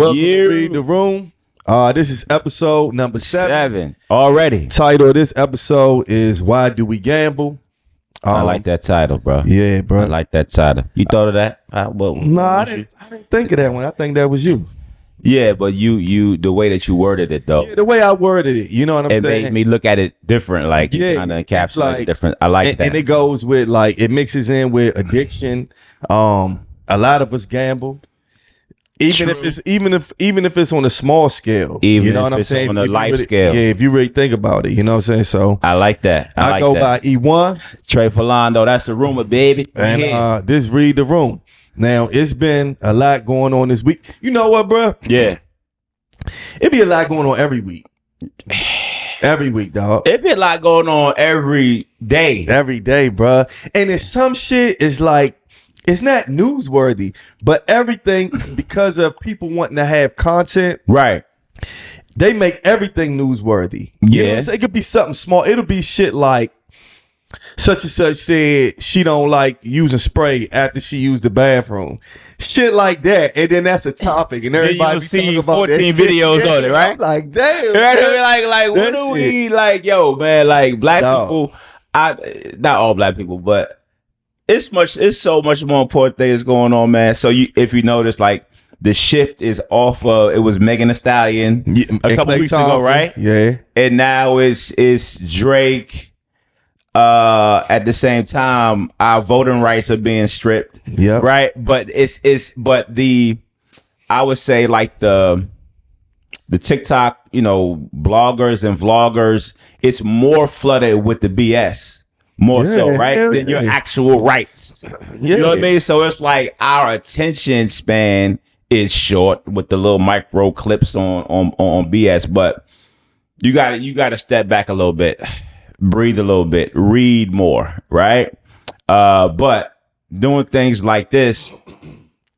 Welcome to Read the Room. This is episode number 7 already. Title of this episode is Why Do We Gamble? I like that title, bro. Yeah, bro. I like that title. You thought of that? I didn't think of that one. I think that was you. Yeah, but you the way that you worded it though. Yeah, the way I worded it, you know what I'm saying? It made me look at it different, like kind of encapsulate it different. I like that. And it goes with it mixes in with addiction. A lot of us gamble. Even if it's on a small scale, even you know if what I'm it's saying? on a life scale. Yeah, if you really think about it, you know what I'm saying? So I like that. I go by E1. Trey Philando, that's the rumor, baby. And this Read the Room. Now, it's been a lot going on this week. You know what, bro? Yeah. It be a lot going on every week. Every week, dog. It be a lot going on every day. Every day, bro. And it's some shit is like, it's not newsworthy, but everything, because of people wanting to have content, right? They make everything newsworthy. You know what I'm saying? It could be something small. It'll be shit like such and such said she don't like using spray after she used the bathroom. Shit like that. And then that's a topic. And everybody be see talking about 14 videos on it, right? I'm like, damn. Right? Like what do we like, yo, man, like black people, not all black people, but it's so much more important things going on, man. So if you notice, like the shift is off of it was Megan Thee Stallion a couple weeks ago, right? Yeah. And now it's Drake. At the same time, our voting rights are being stripped. Yeah. Right. But I would say like the TikTok, bloggers and vloggers, it's more flooded with the BS. More so, right? Than your actual rights. You know what I mean? So it's like our attention span is short with the little micro clips on BS, but you gotta step back a little bit, breathe a little bit, read more, right? But doing things like this,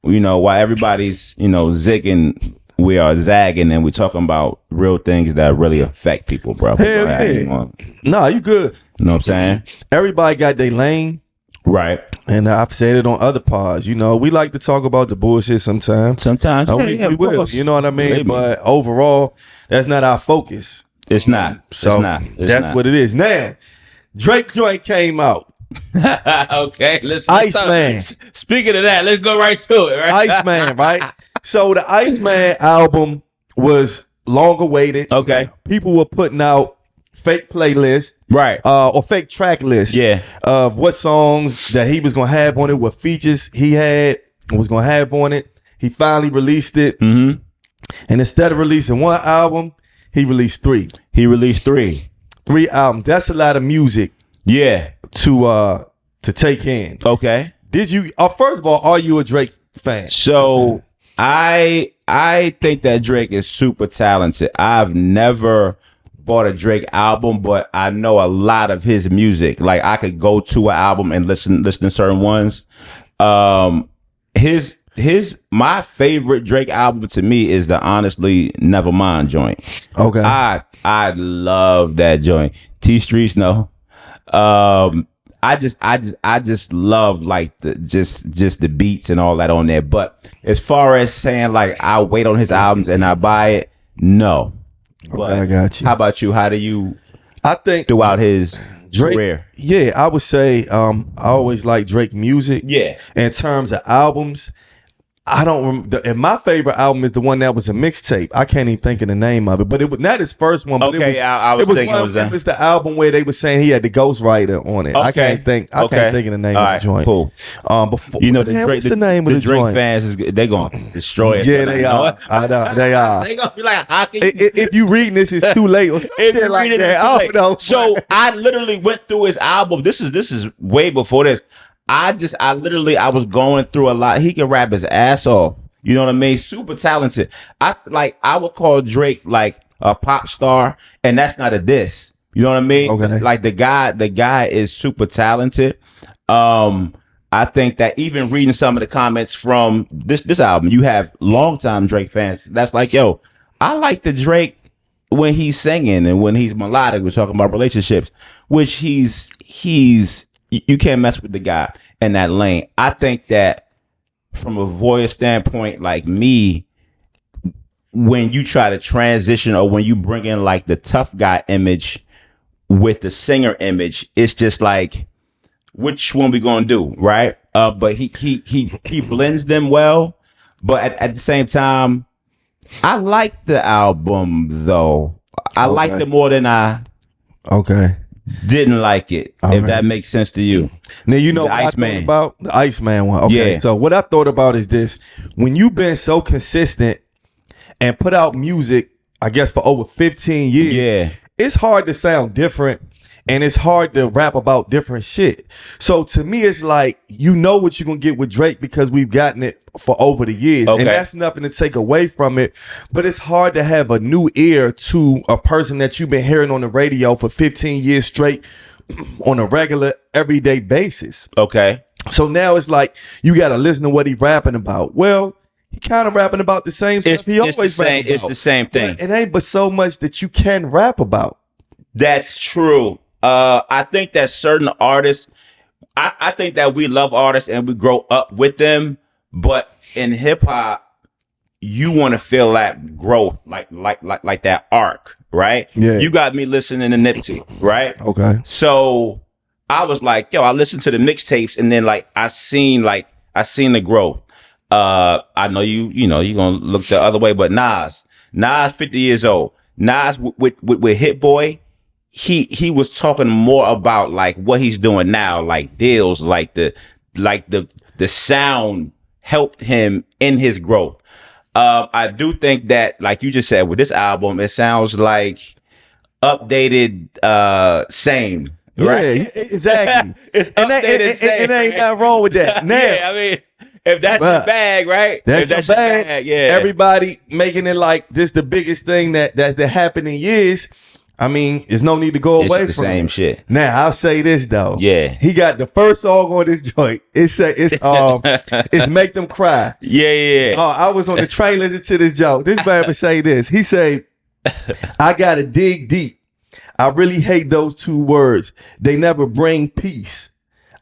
while everybody's, zigging, we are zagging, and we're talking about real things that really affect people, bro. Hell yeah. Nah, you good. You know what I'm saying? Everybody got their lane. Right. And I've said it on other pods. We like to talk about the bullshit sometimes. Sometimes. We will. You know what I mean? Maybe. But overall, that's not our focus. It's not. So that's what it is. Now, Drake joint came out. Okay. Iceman. Speaking of that, let's go right to it, right? Iceman, right? So the Iceman album was long awaited. Okay. People were putting out fake playlists, right? Or fake track lists, of what songs that he was gonna have on it, what features he was gonna have on it. He finally released it, and instead of releasing one album, he released 3. He released 3 albums. That's a lot of music, to take in. Okay. Did you? First of all, are you a Drake fan? So I think that Drake is super talented. I've never bought a Drake album, but I know a lot of his music. Like I could go to an album and listen to certain ones. My favorite Drake album to me is the Honestly Nevermind joint. Okay. I love that joint. T Streets, no. I just love like just the beats and all that on there. But as far as saying like I wait on his albums and I buy it, no. But I got you. How about you? How do you? I think throughout his Drake, career. Yeah, I would say I always like Drake music. Yeah. In terms of albums, I don't remember. And my favorite album is the one that was a mixtape. I can't even think of the name of it, but it was not his first one. But okay, it was the album where they were saying he had the ghostwriter on it. Okay. I can't think of the name of the joint. Cool. Before the what's the name of the Drake joint? fans they're gonna destroy it. Yeah, they are. I know they are. They gonna be like, how can you? If you reading this, it's too late or something like that. I don't know. So I literally went through his album. This is way before this. I was going through a lot. He can rap his ass off. You know what I mean? Super talented. I would call Drake like a pop star, and that's not a diss. You know what I mean? Okay. Like the guy is super talented. I think that even reading some of the comments from this album, you have longtime Drake fans. That's like, yo, I like the Drake when he's singing and when he's melodic. We're talking about relationships, which he's you can't mess with the guy in that lane. I think that from a voice standpoint, like me, when you try to transition or when you bring in like the tough guy image with the singer image, it's just like, which one we gonna do, right? But he blends them well. But at the same time, I like the album though. I liked it more than I didn't like it. If that makes sense to you. Now you know what I thought about the Iceman one. Okay, yeah. So what I thought about is this: when you've been so consistent and put out music, I guess for over 15 years, it's hard to sound different and it's hard to rap about different shit. So to me, it's like, you know what you're gonna get with Drake because we've gotten it for over the years. And that's nothing to take away from it. But it's hard to have a new ear to a person that you've been hearing on the radio for 15 years straight on a regular, everyday basis. Okay. So now it's like, you gotta listen to what he's rapping about. Well, he kind of rapping about the same stuff he always rapping about. It's the same thing. But it ain't but so much that you can rap about. That's true. I think that certain artists, I think that we love artists and we grow up with them, but in hip hop, you want to feel that growth, like that arc, right? Yeah. You got me listening to Nipsey, right? Okay. So I was like, yo, I listened to the mixtapes and then like I seen the growth. I know you know, you're gonna look the other way, but Nas 50 years old. Nas with Hit Boy, he was talking more about like what he's doing now, like deals, like the sound helped him in his growth. I do think that, like you just said, with this album, it sounds like updated, same. Right? Yeah, exactly. It's updated, it ain't nothing wrong with that. Now, yeah, I mean, if that's your bag, right? That's your bag, yeah. Everybody making it like this the biggest thing that happened in years. I mean, there's no need to go away from the same shit. Now, I'll say this though. Yeah. He got the first song on this joint. It's Make Them Cry. Yeah. Oh, I was on the train listening to this joke. This man would say this. He say, I gotta dig deep. I really hate those two words. They never bring peace.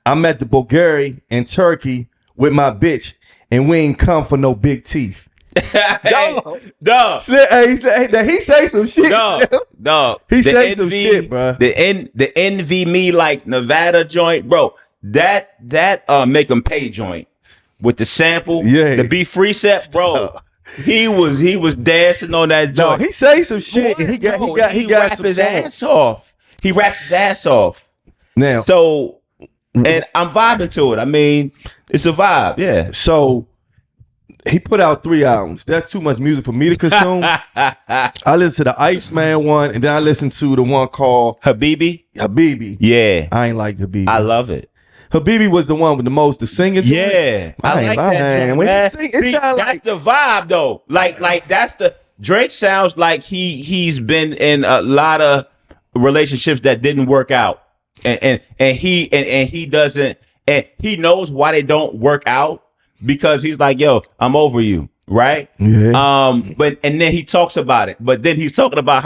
I'm at the Bulgaria and Turkey with my bitch, and we ain't come for no big teeth. Dog. He say some shit. Dog. He say some shit, bro. The Envy Me like Nevada joint, bro. That Make 'Em Pay joint with the sample, the Be Free set, bro. He was dancing on that joint. No, he say some shit. He got some his ass off. He raps his ass off. Now, so and I'm vibing to it. I mean, it's a vibe, yeah. So he put out 3 albums. That's too much music for me to consume. I listened to the Iceman one, and then I listened to the one called Habibi. Yeah. I ain't like Habibi. I love it. Habibi was the one with the most the singing. Yeah. I like that. When he sing, see, that's the vibe though. Like that's the Drake sounds like he's been in a lot of relationships that didn't work out. And he doesn't, and he knows why they don't work out. Because he's like, yo, I'm over you, right? Yeah. But then he talks about it. But then he's talking about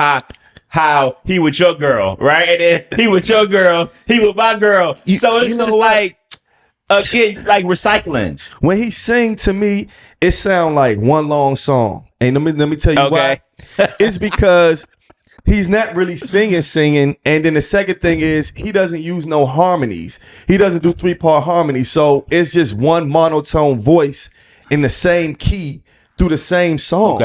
how he with your girl, right? And then he with your girl, he with my girl. So it's just like again, like recycling. When he sing to me, it sound like one long song. And let me tell you why. It's because he's not really singing. And then the second thing is he doesn't use no harmonies. He doesn't do 3-part harmonies. So it's just one monotone voice in the same key through the same song.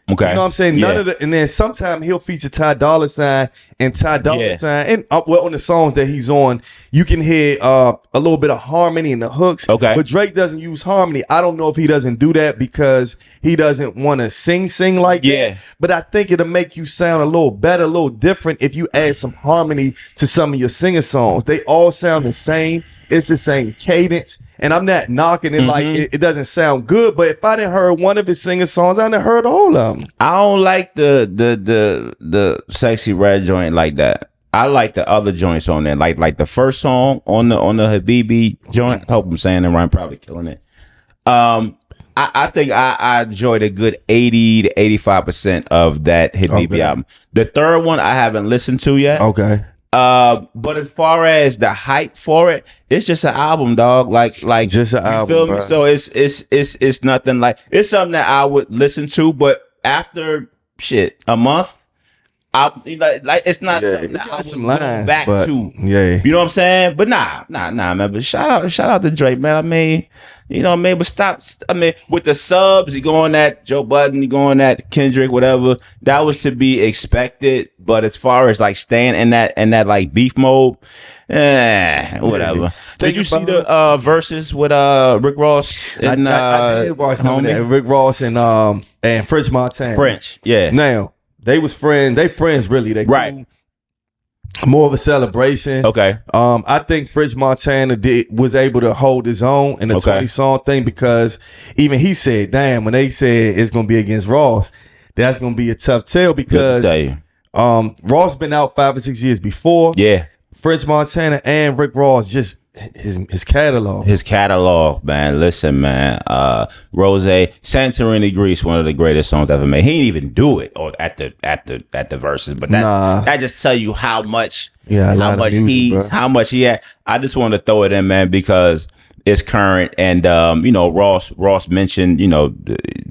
Okay. You know what I'm saying? None of the, and then sometimes he'll feature Ty Dolla $ign and Ty Dolla $ign. And on the songs that he's on, you can hear a little bit of harmony in the hooks. Okay. But Drake doesn't use harmony. I don't know if he doesn't do that because he doesn't want to sing like that. But I think it'll make you sound a little better, a little different if you add some harmony to some of your singer songs. They all sound the same. It's the same cadence. And I'm not knocking it like it doesn't sound good, but if I didn't heard one of his singer songs, I done heard all of them. I don't like the Sexy Red joint like that. I like the other joints on there, like the first song on the Habibi joint. I hope I'm saying it right. I'm probably killing it. I think I enjoyed a good 80 to 85% of that Habibi album. The third one I haven't listened to yet. Okay. But as far as the hype for it, it's just an album, dog. Like just an album. Feel me? So it's nothing like, it's something that I would listen to, but after shit a month, like it's not something that I was going back to. Yeah, you know what I'm saying? But nah, man. But shout out to Drake, man. I mean, you know, maybe stop. I mean, with the subs, you going at Joe Budden, you going at Kendrick, whatever. That was to be expected. But as far as like staying in that like beef mode, whatever. Yeah. Did you see the verses with Rick Ross and I did watch some of that. Rick Ross and French Montana. French, yeah. Now they was friends. They friends really. They right. More of a celebration. Okay. I think French Montana was able to hold his own in the 20-song thing because even he said, "Damn," when they said it's gonna be against Ross, that's gonna be a tough tell because Ross been out 5 or 6 years before. Yeah. French Montana and Rick Ross just his catalog. His catalog, man. Listen, man. Rose, Santorini Greece, one of the greatest songs ever made. He didn't even do it or at the verses, but that just tell you how much he had. I just want to throw it in, man, because it's current, and you know, Ross mentioned, you know,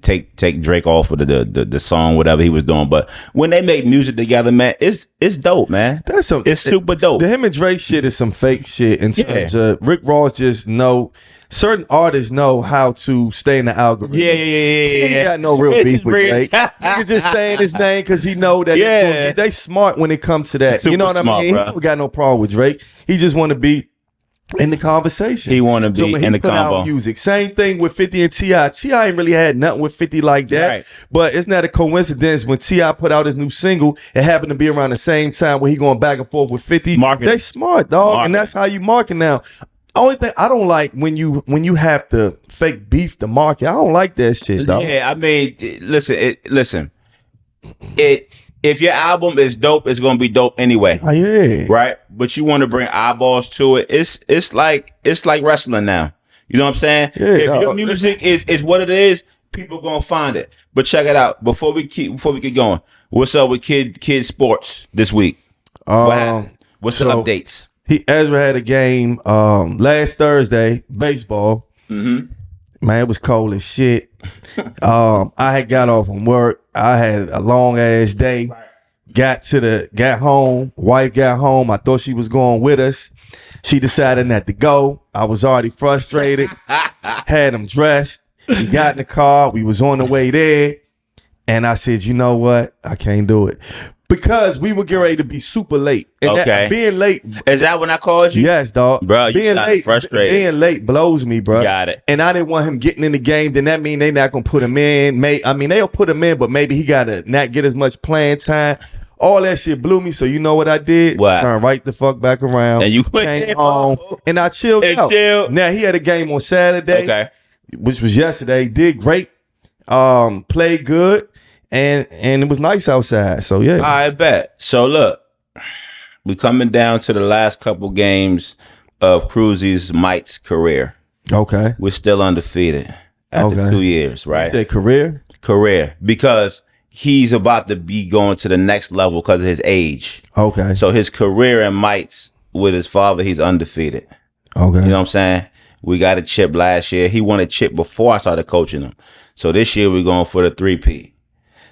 take Drake off of the song, whatever he was doing. But when they make music together, man, it's dope, man. It's super dope. The him and Drake shit is some fake shit in terms of Rick Ross just know certain artists know how to stay in the algorithm. Yeah. He ain't got no real beef with Drake. He's just saying his name because he know that it's gonna they smart when it comes to that. Super you know what smart, I mean? Bro. He don't got no problem with Drake. He just want to be in the conversation. He want to be in the combo. Out music. Same thing with 50 and T.I. T.I. ain't really had nothing with 50 like that. Right. But it's not a coincidence when T.I. put out his new single, it happened to be around the same time where he going back and forth with 50. Marketing. They smart, dog. And that's how you market now. Only thing I don't like when you have to fake beef the market. I don't like that shit, dog. Yeah, I mean, listen. If your album is dope, it's gonna be dope anyway. Oh, yeah. Right? But you want to bring eyeballs to it. It's like wrestling now. You know what I'm saying? Yeah, if your music is what it is, people gonna find it. But check it out. Before we get going, what's up with kid sports this week? What's the updates? Ezra had a game last Thursday, baseball. Mm-hmm. Man, it was cold as shit. I had got off from work. I had a long ass day. Got home. Wife got home. I thought she was going with us. She decided not to go. I was already frustrated. Had him dressed. We got in the car. We was on the way there. And I said, you know what? I can't do it. Because we were getting ready to be super late. And being late. Is that when I called you? Yes, dog. Bro, you sound frustrated. Being late blows me, bro. Got it. And I didn't want him getting in the game. Then that mean they not going to put him in. They'll put him in, but maybe he got to not get as much playing time. All that shit blew me. So you know what I did? What? Turn right the fuck back around. And you came home. And I chilled out. Now, he had a game on Saturday, which was yesterday. Did great. Played good. And it was nice outside. So, yeah. I bet. So, look, we coming down to the last couple games of Cruzy's Mike's career. Okay. We're still undefeated after 2 years, right? You said career? Career. Because he's about to be going to the next level because of his age. Okay. So, his career in Mike's with his father, he's undefeated. Okay. You know what I'm saying? We got a chip last year. He won a chip before I started coaching him. So, this year we're going for the 3P.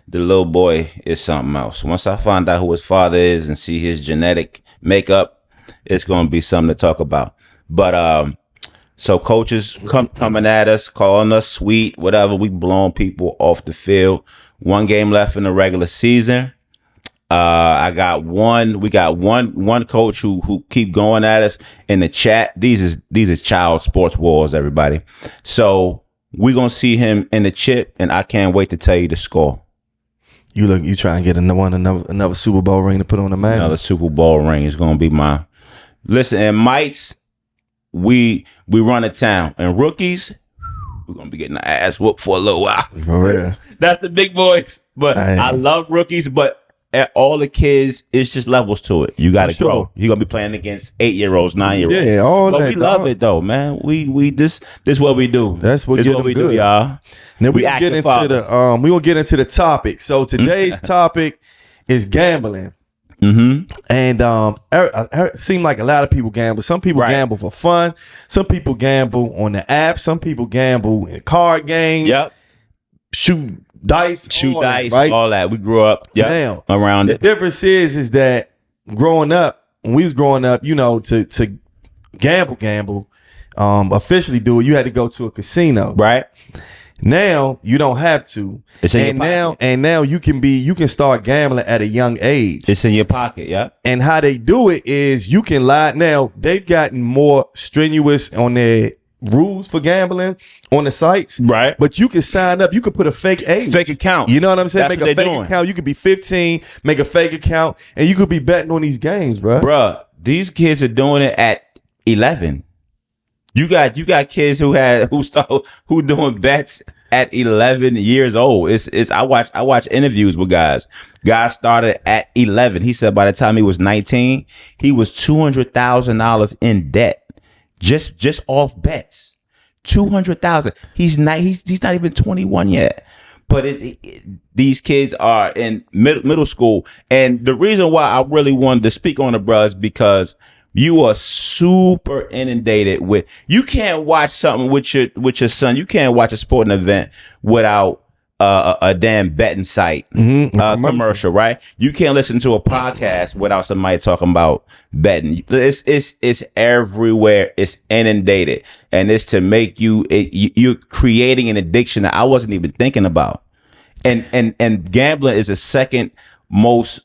The little boy is something else. Once I find out who his father is and see his genetic makeup, it's going to be something to talk about. But so coaches coming at us, calling us sweet, whatever. We blowing people off the field. 1 game left in the regular season. We got one coach who keep going at us in the chat. These is child sports wars, everybody. So we're gonna see him in the chip, and I can't wait to tell you the score. You try and get another Super Bowl ring to put on the man. Another Super Bowl ring is gonna be mine. Listen, and Mites, we run a town, and rookies, we're gonna be getting our ass whooped for a little while. For real. That's the big boys. But I love rookies, but at all the kids, it's just levels to it. You gotta grow. You're gonna be playing against 8-year-olds, 9-year-olds. Yeah, all but that. We love it though, man. This what we do. That's what we do, y'all. Now we gonna get into the topic. So today's topic is gambling. Mm-hmm. And it seemed like a lot of people gamble. Some people gamble for fun. Some people gamble on the app. Some people gamble in card games. Yep. Shoot dice, shoot all dice, that, right? all that. We grew up Now, around the it. difference is that growing up, when we was growing up, you know, to gamble, officially do it, you had to go to a casino. Right? Now you don't have to. It's in and your pocket. now you can start gambling at a young age. It's in your pocket, yeah. And how they do it is you can lie. Now they've gotten more strenuous on their rules for gambling on the sites. Right. But you can sign up. You could put a fake age. Fake account. You know what I'm saying? That's Make a what they're fake doing. account. You could be 15, make a fake account, and you could be betting on these games, bro. Bruh, these kids are doing it at 11. You got kids who doing bets at 11 years old. I watch interviews with guys. Guys started at 11. He said by the time he was 19, he was $200,000 in debt. Just off bets. 200,000. He's not even 21 yet. But these kids are in middle school. And the reason why I really wanted to speak on it, bro, is because you are super inundated with. You can't watch something with your son. You can't watch a sporting event without a damn betting site commercial, right? You can't listen to a podcast without somebody talking about betting. It's everywhere. It's inundated, and it's to make you're creating an addiction that I wasn't even thinking about. And gambling is the second most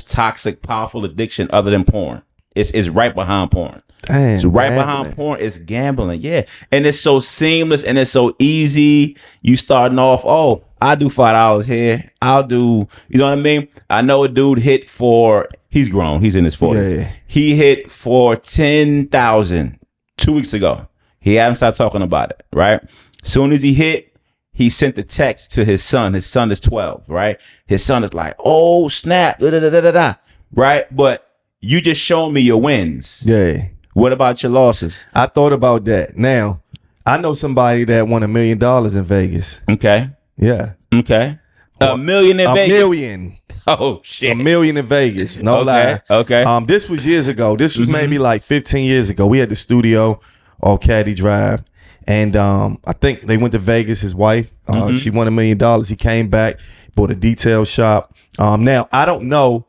toxic, powerful addiction other than porn. It's right behind porn. Damn, So right gambling. behind porn is gambling, yeah. And it's so seamless and it's so easy. You starting off, oh, I'll do $5 here. I'll do, you know what I mean? I know a dude hit for, he's grown, he's in his 40s. Yeah. He hit for 10,000 2 weeks ago. He hadn't started talking about it, right? Soon as he hit, he sent the text to his son. His son is 12, right? His son is like, oh, snap, da, da, da, da, da, right? But you just showed me your wins. Yeah. What about your losses? I thought about that. Now, I know somebody that won $1 million in Vegas. Okay. Yeah. Okay. $1 million in A Vegas. million. Oh shit. $1 million in Vegas. No lie. Okay. This was years ago. This was maybe like 15 years ago. We had the studio off Caddy Drive. And I think they went to Vegas, his wife. She won $1 million. He came back, bought a detail shop. Now, I don't know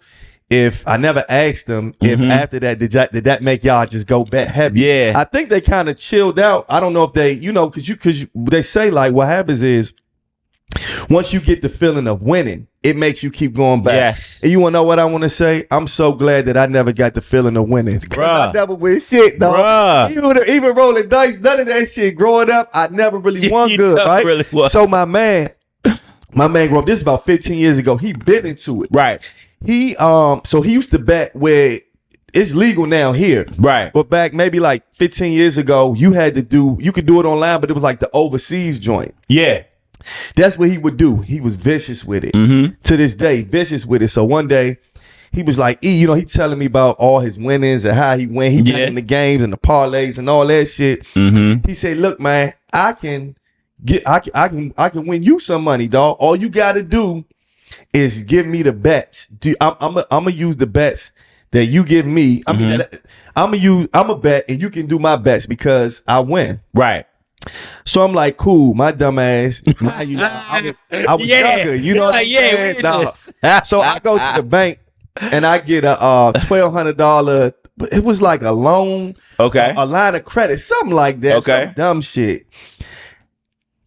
if I never asked them if after that did that make y'all just go bet heavy? Yeah. I think they kind of chilled out. I don't know if they, because they say like what happens is once you get the feeling of winning, it makes you keep going back. Yes. And you want to know what I want to say? I'm so glad that I never got the feeling of winning. Because I Bruh. never win shit, dog. Bruh. Even rolling dice, none of that shit. Growing up, I never really won You good, never right? really won. So my man grew up. This is about 15 years ago. He been into it. Right. He so he used to bet where it's legal now here. Right. But back maybe like 15 years ago, you could do it online, but it was like the overseas joint. Yeah. That's what he would do. He was vicious with it. To this day, vicious with it. So one day, he was like, he telling me about all his winnings and how he went. He bet in the games and the parlays and all that shit. He said, "Look, man, I can win you some money, dog. All you got to do is give me the bets. I'm gonna use the bets that you give me. I mean, I'm a bet and you can do my bets because I win." Right. So I'm like, cool, my dumb ass. I was younger, you know what I'm saying? we Nah. did So I go to the bank and I get a $1,200, but it was like a loan, Okay. a line of credit, something like that. Okay. Some dumb shit.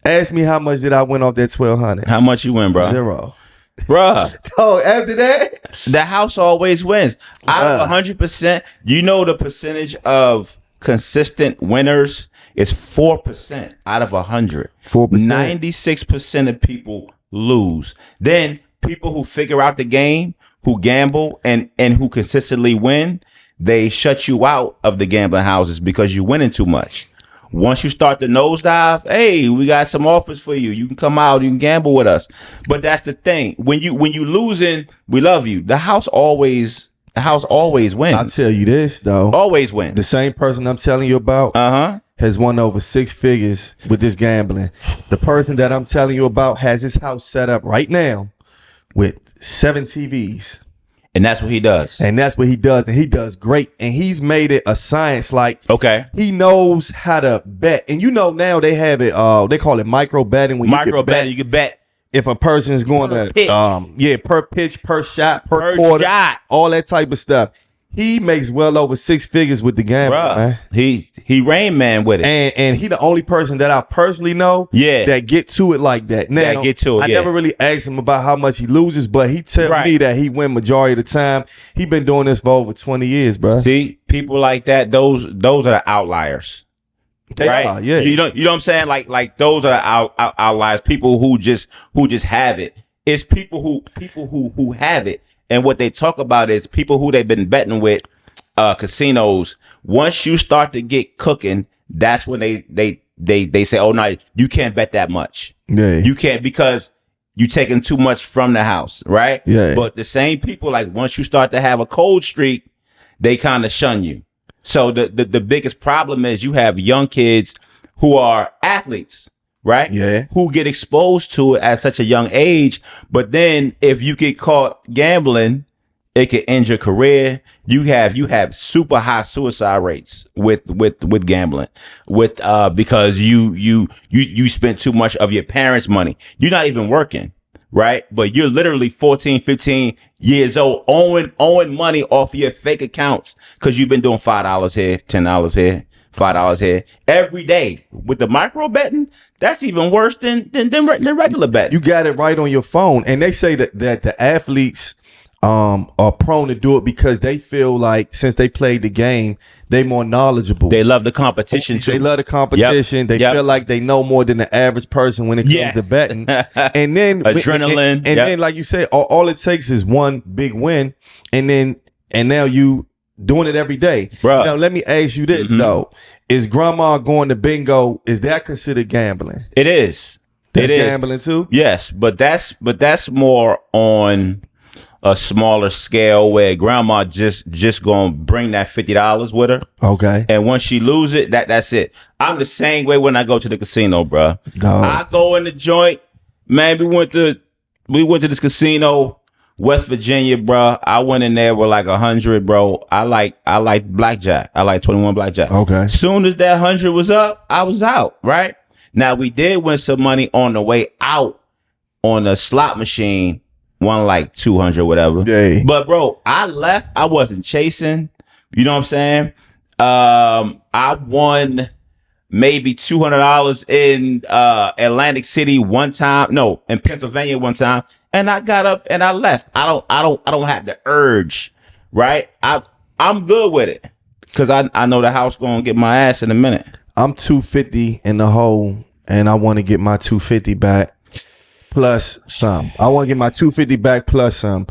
Ask me how much did I win off that $1,200? How much you win, bro? Zero. Bruh. Oh, after that, The house always wins. Out of 100%, you know the percentage of consistent winners is 4% out of 100. 4%. 96% of people lose. Then people who figure out the game, who gamble and who consistently win, they shut you out of the gambling houses because you're winning too much. Once you start the nosedive, hey, we got some offers for you. You can come out, you can gamble with us. But that's the thing. When you losing, we love you. The house always wins. I'll tell you this though. Always wins. The same person I'm telling you about has won over 6 figures with this gambling. The person that I'm telling you about has his house set up right now with 7 TVs. And that's what he does. And that's what he does. And he does great. And he's made it a science. Like, Okay. he knows how to bet. And now they have it, they call it micro betting. When Micro you can betting, you can bet if a person is going Per to pitch. per pitch, per shot, per quarter, all that type of stuff. He makes well over 6 figures with the gambling, man. He Rain Man with it. And he the only person that I personally know that get to it like that. Now, I never really asked him about how much he loses, but he tell me that he win majority of the time. He been doing this for over 20 years, bro. See, people like that, those are the outliers. They are, yeah. You know what I'm saying? Like those are the outliers. People who just have it. It's people who have it. And what they talk about is people who they've been betting with, casinos. Once you start to get cooking, that's when they say, "Oh no, you can't bet that much. Yeah, you can't because you taking too much from the house, right?" Yeah. But the same people, like once you start to have a cold streak, they kind of shun you. So the biggest problem is you have young kids who are athletes. Right? Yeah. Who get exposed to it at such a young age. But then if you get caught gambling, it can end your career. You have super high suicide rates with gambling. Because you spent too much of your parents' money. You're not even working, right? But you're literally 14, 15 years old owing money off your fake accounts because you've been doing $5 here, $10 here. $5 here every day with the micro betting. That's even worse than regular betting. You got it right on your phone, and they say that the athletes are prone to do it because they feel like since they played the game, they more knowledgeable. They love the competition too. They love the competition. They feel like they know more than the average person when it comes to betting. And then adrenaline. And then, like you said, all it takes is one big win, and now you doing it every day. Bruh. Now, let me ask you this, though. Is grandma going to bingo, is that considered gambling? It is. That's gambling too? Yes, but that's more on a smaller scale where grandma just gonna bring that $50 with her. Okay. And once she lose it, that's it. I'm the same way when I go to the casino, bro. I go in the joint, man. We went to this casino, West Virginia, bro. I went in there with like 100, bro. I like blackjack. I like 21 blackjack. Okay. Soon as that 100 was up, I was out. Right now, we did win some money on the way out on a slot machine. Won like 200, whatever. Yeah. But bro, I left. I wasn't chasing. You know what I'm saying? I won maybe $200 in Atlantic City one time. No, in Pennsylvania one time. And I got up and I left. I don't have the urge, right? I'm good with it because I know the house gonna get my ass in a minute. I'm 250 in the hole, and I want to get my 250 back plus some. I want to get my 250 back plus some.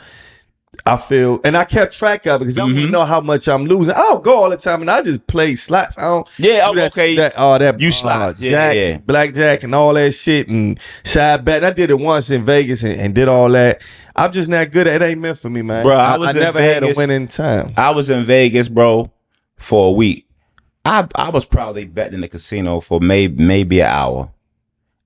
I feel, and I kept track of it because I want to know how much I'm losing. I don't go all the time, and I just play slots. I don't. Yeah, do okay. That you slots, jack, blackjack, and all that shit, and side bet. I did it once in Vegas and did all that. I'm just not good at it. It ain't meant for me, man. Bro, I never had a winning time. I was in Vegas, bro, for a week. I was probably betting in the casino for maybe an hour.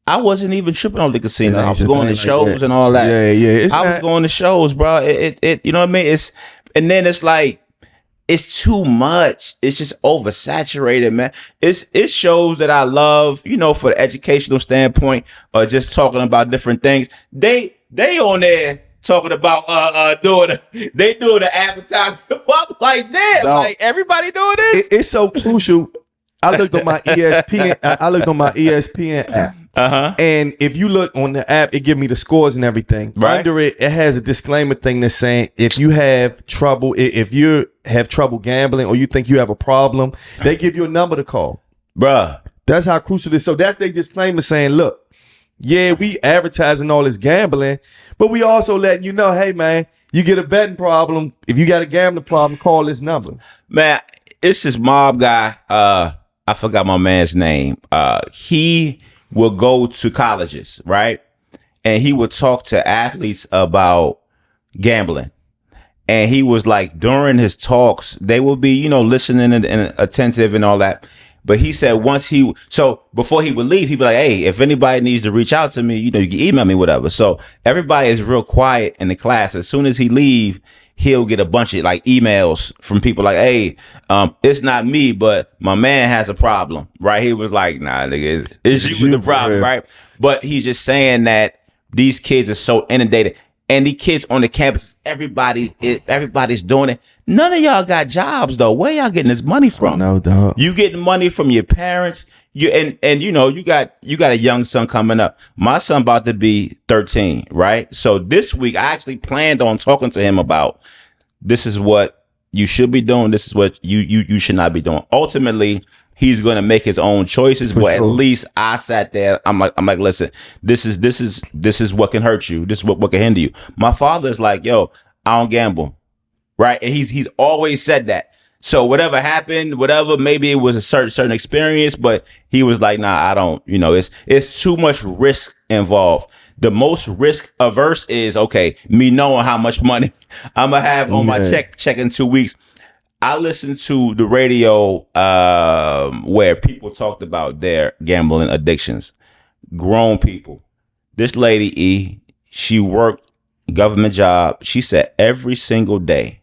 I wasn't even tripping on the casino. I was going to shows and all that. Yeah. I was going to shows, bro. It you know what I mean? And then it's like it's too much. It's just oversaturated, man. It's shows that I love, you know, for the educational standpoint or just talking about different things. They on there talking about doing the advertising. I'm like, damn, like everybody doing this. It's so crucial. I looked on my ESPN. I looked on my ESPN app. And if you look on the app, it give me the scores and everything. Right. Under it, it has a disclaimer thing that's saying if you have trouble gambling or you think you have a problem, they give you a number to call. Bruh. That's how crucial it is. So that's their disclaimer saying, look, yeah, we advertising all this gambling, but we also letting you know, hey man, you get a betting problem. If you got a gambling problem, call this number. Man, it's this mob guy. I forgot my man's name. He will go to colleges, right? And he would talk to athletes about gambling. And he was like, during his talks, they will be, you know, listening and attentive and all that. But he said before he would leave, he'd be like, hey, if anybody needs to reach out to me, you know, you can email me, whatever. So everybody is real quiet in the class. As soon as he leave, he'll get a bunch of like emails from people like, hey, it's not me, but my man has a problem, right? He was like, nah, nigga, it's you with the problem, right? But he's just saying that these kids are so inundated. And the kids on the campus, everybody's doing it. None of y'all got jobs though. Where y'all getting this money from? No, dog. You getting money from your parents. You got a young son coming up. My son about to be 13, right? So this week I actually planned on talking to him about this is what you should be doing. This is what you should not be doing. Ultimately, he's going to make his own choices, but at least I sat there. I'm like, listen, this is what can hurt you. This is what can hinder you. My father is like, yo, I don't gamble, right? And he's always said that. So whatever happened, maybe it was a certain experience, but he was like, nah, I don't. It's too much risk involved. The most risk averse is me knowing how much money I'm gonna have on my check in 2 weeks. I listened to the radio where people talked about their gambling addictions. Grown people. This lady, she worked government job. She said every single day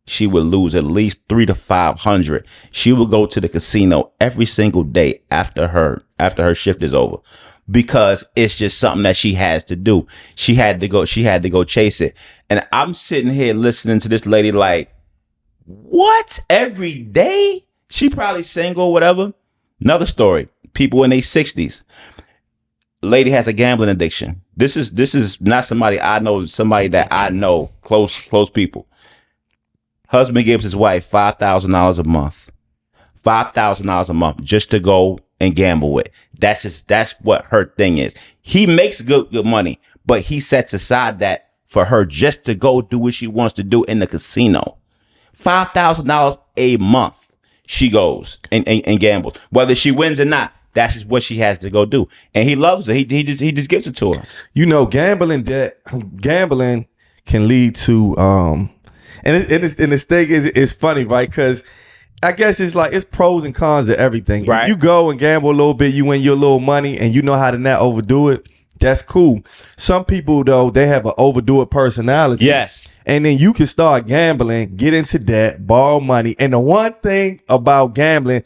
she would lose at least $300 to $500. She would go to the casino every single day after her shift is over, because it's just something that she has to do. She had to go chase it. And I'm sitting here listening to this lady like, what? Every day? She probably single, whatever. Another story. People in their 60s. Lady has a gambling addiction. This is not somebody I know, somebody that I know, close people. Husband gives his wife $5,000 a month. $5,000 a month just to go and gamble with. That's what her thing is. He makes good money, but he sets aside that for her just to go do what she wants to do in the casino. $5,000 a month she goes and gambles. Whether she wins or not, that's just what she has to go do. And he loves her. He just gives it to her. Gambling can lead to and this thing is funny, right? Because I guess it's like it's pros and cons to everything. Right. If you go and gamble a little bit, you win your little money, and you know how to not overdo it. That's cool. Some people though, they have an overdo it personality. Yes. And then you can start gambling, get into debt, borrow money. And the one thing about gambling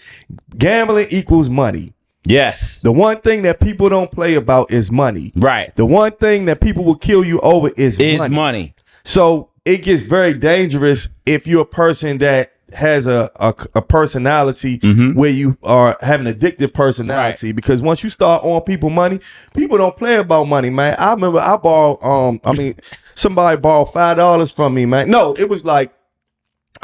equals money. Yes. The one thing that people don't play about is money. Right. The one thing that people will kill you over is money. So it gets very dangerous if you're a person that has a personality where you are having addictive personality, because once you start owing people money, people don't play about money, man. I remember I borrowed somebody borrowed $5 from me, man. No, it was like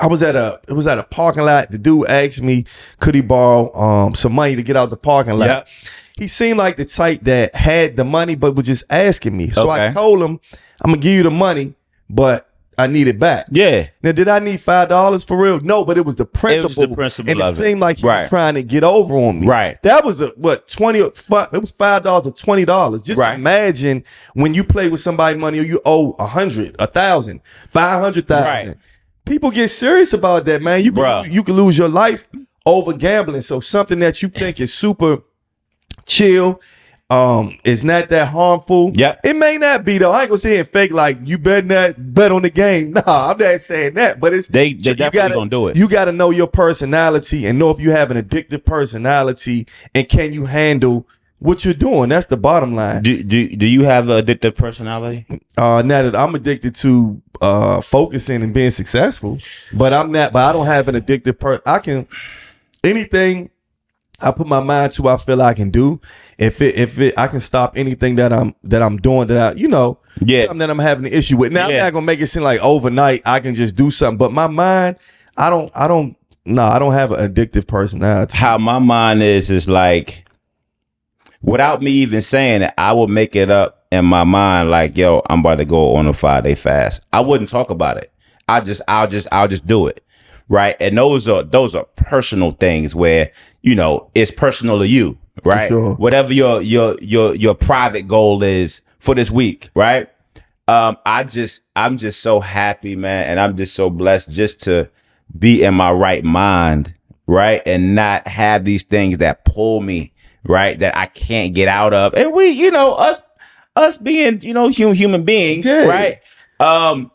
it was at a parking lot. The dude asked me, could he borrow some money to get out the parking lot? Yep. He seemed like the type that had the money but was just asking me. So I told him, I'm gonna give you the money, but I need it back. Yeah. Now, did I need $5 for real? No, but it was the principle. And it seemed like he was trying to get over on me. Right. That was it was $5 or $20. Just imagine when you play with somebody money or you owe 100, 1,000, 500,000. Right. People get serious about that, man. You can lose your life over gambling. So something that you think is super chill, it's not that harmful. Yeah, it may not be though. I ain't gonna say it fake like you better not bet on the game. Nah, I'm not saying that. But it's they definitely gonna do it. You got to know your personality and know if you have an addictive personality and can you handle what you're doing. That's the bottom line. Do you have an addictive personality? Now that I'm addicted to focusing and being successful, but I'm not. But I don't have an addictive I can anything I put my mind to, I feel I can do. If I can stop anything that I'm doing that something that I'm having an issue with. Now I'm not gonna make it seem like overnight I can just do something, but my mind, I don't have an addictive personality. How my mind is like, without me even saying it, I will make it up in my mind like, yo, I'm about to go on a 5-day fast. I wouldn't talk about it. I'll just do it. Right. And those are personal things where, it's personal to you. Right. Sure. Whatever your private goal is for this week. Right. I'm just so happy, man. And I'm just so blessed just to be in my right mind. Right. And not have these things that pull me. Right. That I can't get out of. And we, us being, human beings. Yeah. Right.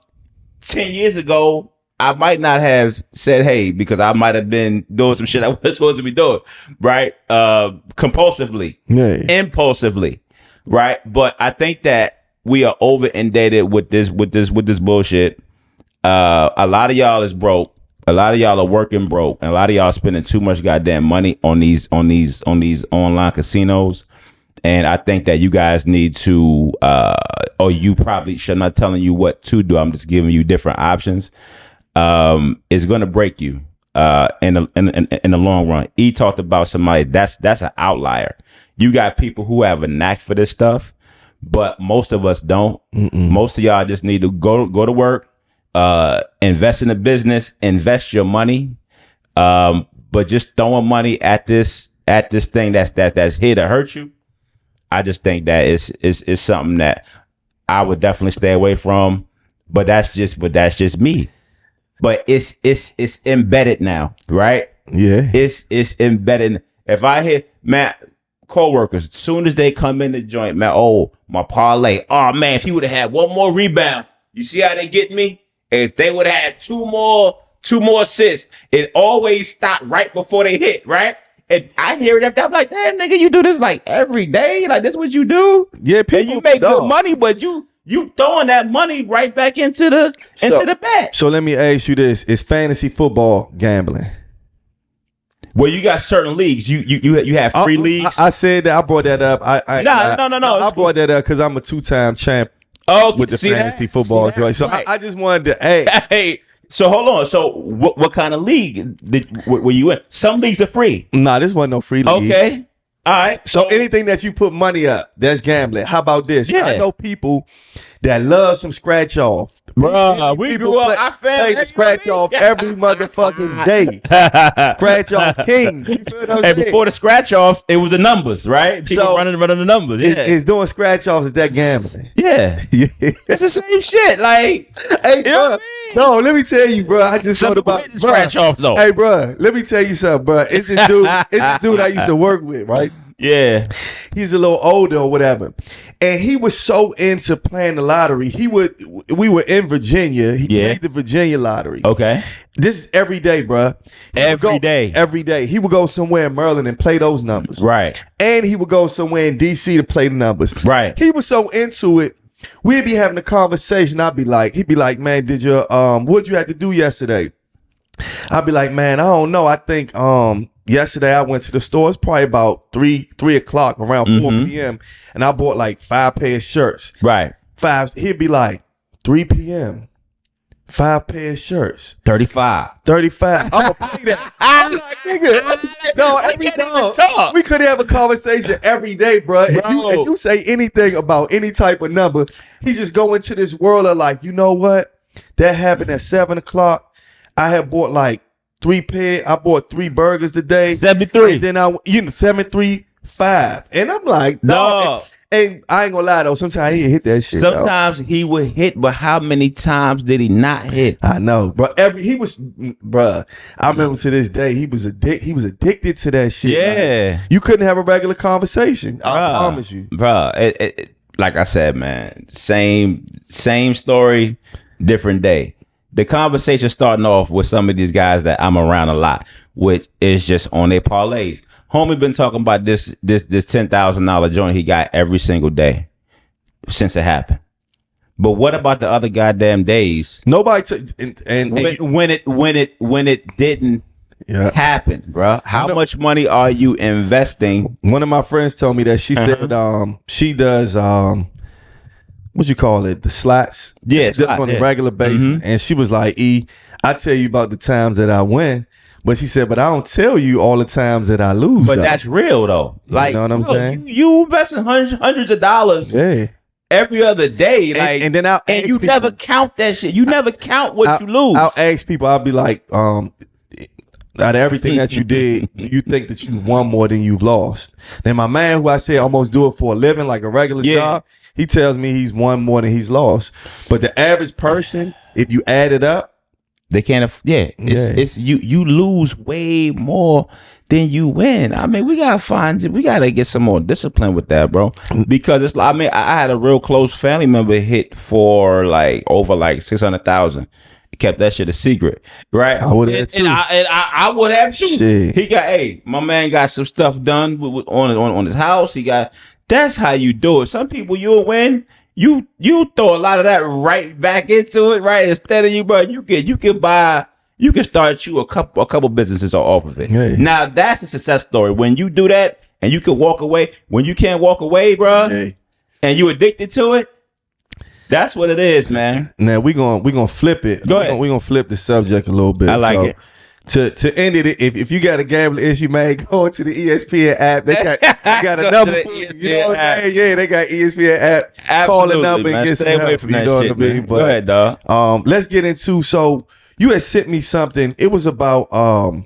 10 years ago, I might not have said, hey, because I might have been doing some shit I wasn't supposed to be doing, right? Compulsively, impulsively, right? But I think that we are over indebted with this bullshit. A lot of y'all is broke. A lot of y'all are working broke, and a lot of y'all spending too much goddamn money on these online casinos. And I think that you guys need to, or you probably should. I'm not telling you what to do. I'm just giving you different options. It's going to break you in the long run. He talked about somebody that's an outlier. You got people who have a knack for this stuff, but most of us don't. Most of y'all just need to go to work, invest in the business, invest your money, but just throwing money at this thing that's here to hurt you. I just think that is something that I would definitely stay away from. But that's just me. But it's embedded now, right? Yeah. It's embedded. If I hit coworkers, as soon as they come in the joint, man, oh, my parlay. Oh man, if he would have had one more rebound, you see how they get me? If they would have had two more assists, it always stopped right before they hit, right? And I hear it, I'm like, damn, nigga, you do this like every day? Like, this what you do? Yeah, people, and you make good money, but you throwing that money right back into the bet. So let me ask you this. Is fantasy football gambling? Well, you got certain leagues. You have free leagues. I said that. I brought that up. No. I brought that up because I'm a 2-time champ with the fantasy football. Right? So right. I just wanted to ask. Hey. So hold on. So what kind of league were you in? Some leagues are free. Nah, this wasn't no free league. Okay. All right. So anything that you put money up, that's gambling. How about this? Yeah. I know people that love some scratch off. Bro, we grew up. I play the scratch off every motherfucking day. Scratch off king. You feel what I'm saying? Before the scratch offs, it was the numbers, right? People running the numbers. Yeah. It's doing scratch offs. Is that gambling? Yeah. It's the same shit. Like, hey, bro. No, let me tell you, bro. I just thought about scratch off though. Hey, bro, let me tell you something, bro. It's this dude I used to work with, right? Yeah. He's a little older or whatever. And he was so into playing the lottery. We were in Virginia. He played the Virginia lottery. Okay. This is every day, bro. Every day. Every day. He would go somewhere in Maryland and play those numbers. Right. And he would go somewhere in DC to play the numbers. Right. He was so into it. We'd be having a conversation. He'd be like, man, did you what'd you have to do yesterday? I'd be like, man, I don't know. I think yesterday I went to the store. It's probably about 3 o'clock, around 4 p.m. And I bought like 5 pair of shirts. Right. 5. He'd be like, 3 p.m. 5 pair of shirts. 35. I'm gonna pay that. I'm like, nigga. No, every time. We could have a conversation every day, bro. If you say anything about any type of number, he just go into this world of like, you know what? That happened at 7 o'clock. I had bought like 3 pair. I bought 3 burgers today. 73. And then 735. And I'm like, no. And I ain't gonna lie though, sometimes he hit that shit. Sometimes he would hit, but how many times did he not hit? I know, bro. I remember to this day he was addicted to that shit. Yeah, like, you couldn't have a regular conversation. I promise you, bro. Like I said, man, same story, different day. The conversation starting off with some of these guys that I'm around a lot, which is just on their parlays. Homie been talking about this $10,000 joint he got every single day since it happened. But what about the other goddamn days? Nobody when it didn't happen, bro. How much money are you investing? One of my friends told me that she said she does what you call it, the slots. Yeah, just on a regular basis. And she was like, I tell you about the times that I win. But she said, but I don't tell you all the times that I lose. But that's real though. Like, you know what I'm saying? You investing hundreds of dollars every other day. Like, and then you people, never count that shit. You never count what you lose. I'll ask people, I'll be like, out of everything that you did, you think that you won more than you've lost. Then my man, who I say almost do it for a living, like a regular job, he tells me he's won more than he's lost. But the average person, if you add it up, they can't. It's you lose way more than you win. I mean, we gotta get some more discipline with that, bro. Because it's like, I mean, I had a real close family member hit for like over like 600,000. He kept that shit a secret, right? I would have too. And I would have too. Shit. He got, my man got some stuff done on his house. That's how you do it. Some people you'll win. you throw a lot of that right back into it, right? Instead of you, bro, you can start you a couple businesses off of it. Yeah. Now that's a success story. When you do that and you can walk away, when you can't walk away, bro, and you addicted to it, that's what it is, man. Now we're gonna flip it. Go ahead. We're gonna flip the subject a little bit. I like it. To end it, if you got a gambling issue, man, go into the ESPN app. They got a number for you. You know what I'm saying? Yeah, they got ESPN app. Absolutely, Call the number man. and get Stay some away help. from You that know shit, what I mean? man. But, go ahead, dog. Let's get into. So you had sent me something. It was about a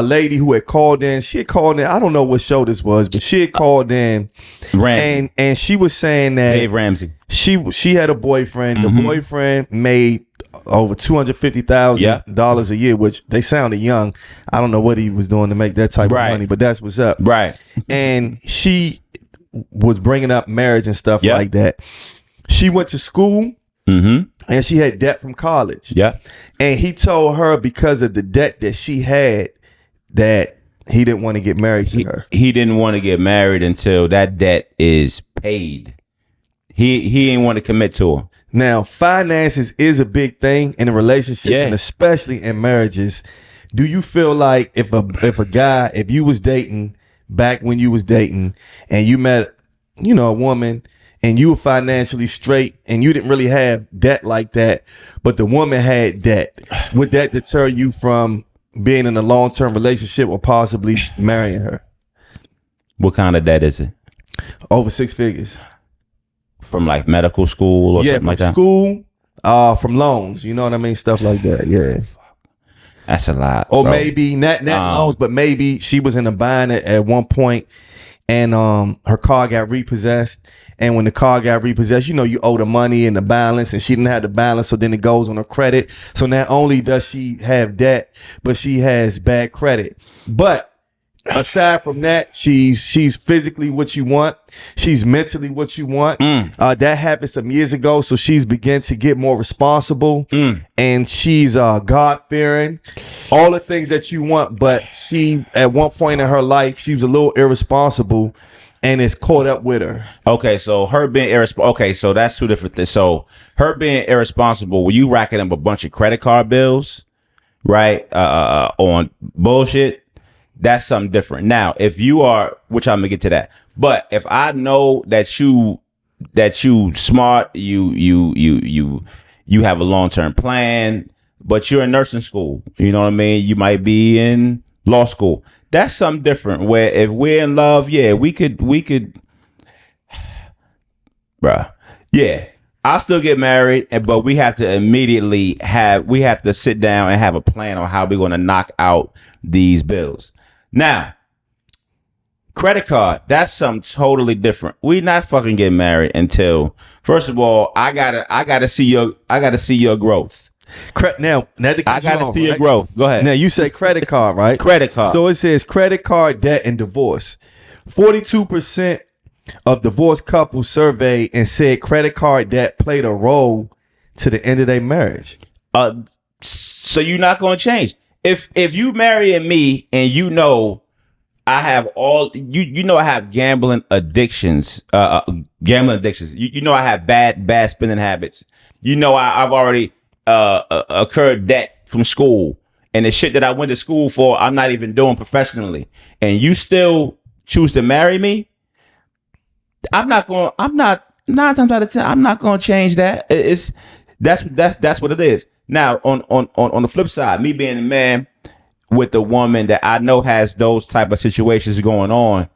lady who had called in. She had called in. I don't know what show this was, but she had called in, Ramsey. and she was saying that Dave Ramsey. She had a boyfriend. The boyfriend made over $250,000 a year, which they sounded young. I don't know what he was doing to make that type of money, but that's what's up. Right. And she was bringing up marriage and stuff like that. She went to school and she had debt from college. Yeah. And he told her because of the debt that she had that he didn't want to get married to her. He didn't want to get married until that debt is paid. He didn't want to commit to her. Now, finances is a big thing in a relationship, and especially in marriages. Do you feel like if you was dating back when you was dating and you met, a woman and you were financially straight and you didn't really have debt like that, but the woman had debt, would that deter you from being in a long-term relationship or possibly marrying her? What kind of debt is it? Over 6 figures. From like medical school or something like that? School, from loans, you know what I mean? Stuff like that, yeah. That's a lot. Or bro. maybe not loans, but maybe she was in a bind at one point and her car got repossessed. And when the car got repossessed, you owe the money and the balance, and she didn't have the balance, so then it goes on her credit. So not only does she have debt, but she has bad credit. But aside from that, she's physically what you want. She's mentally what you want. That happened some years ago, so she's begun to get more responsible, and she's God-fearing. All the things that you want, but she, at one point in her life, she was a little irresponsible, and it's caught up with her. Okay, so her being irresponsible. Okay, so that's two different things. So her being irresponsible, when you racking up a bunch of credit card bills, right, on bullshit, that's something different. Now, if you are, which I'm gonna get to that, but if I know that you smart, you have a long-term plan, but you're in nursing school, you know what I mean? You might be in law school. That's something different. Where if we're in love, yeah, we could, bruh, yeah. I'll still get married, but we have to immediately sit down and have a plan on how we're going to knock out these bills. Now, credit card, that's something totally different. We not fucking getting married until, first of all, I gotta see your growth. Now I gotta see your growth. Go ahead. Now you say credit card, right? Credit card. So it says credit card debt and divorce. 42% of divorced couples surveyed and said credit card debt played a role to the end of their marriage. So you're not gonna change. If you marrying me and I have I have gambling addictions, I have bad spending habits. I've already incurred debt from school, and the shit that I went to school for, I'm not even doing professionally. And you still choose to marry me? I'm not 9 times out of 10, I'm not gonna change that. That's what it is. Now, on the flip side, me being a man with a woman that I know has those type of situations going on,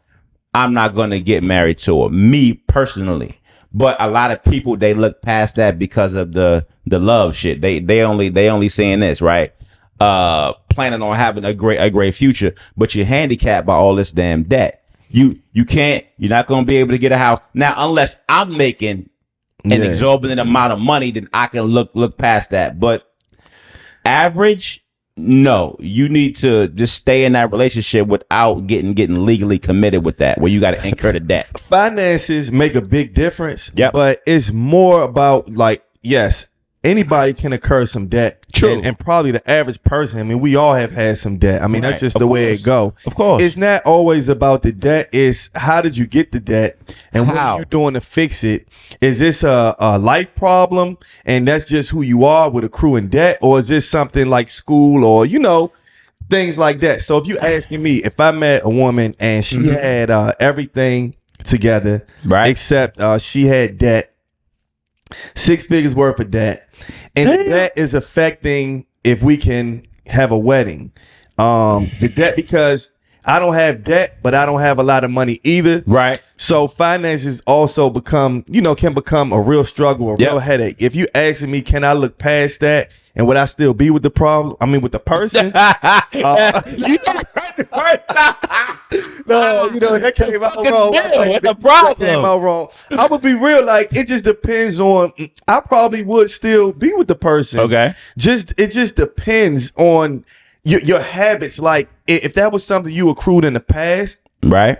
I'm not gonna get married to her, me personally. But a lot of people, they look past that because of the love shit. They only saying this, right? Planning on having a great future, but you're handicapped by all this damn debt. You're not gonna be able to get a house now unless I'm making an exorbitant amount of money. Then I can look past that. But average, no, you need to just stay in that relationship without getting legally committed with that, where you got to incur the debt. Finances make a big difference. Yep. But it's more about, like, yes, anybody can incur some debt. True. And probably the average person, I mean, we all have had some debt. I mean, that's just the way it go. Of course. It's not always about the debt. It's how did you get the debt and what How? are you doing to fix it? Is this a life problem and that's just who you are with accruing debt? Or is this something like school or, things like that? So if you asking me, if I met a woman and she had everything together, right, except she had debt, 6 figures worth of debt, and the debt is affecting if we can have a wedding. The debt, because I don't have debt, but I don't have a lot of money either. Right. So finances also can become a real struggle, a real headache. If you asking me, can I look past that and would I still be with the problem? I mean, with the person? No, that came out wrong. What's the problem? That came out wrong. I'm gonna be real. Like, it just depends on. I probably would still be with the person. Okay. It just depends on your habits. Like, if that was something you accrued in the past, right,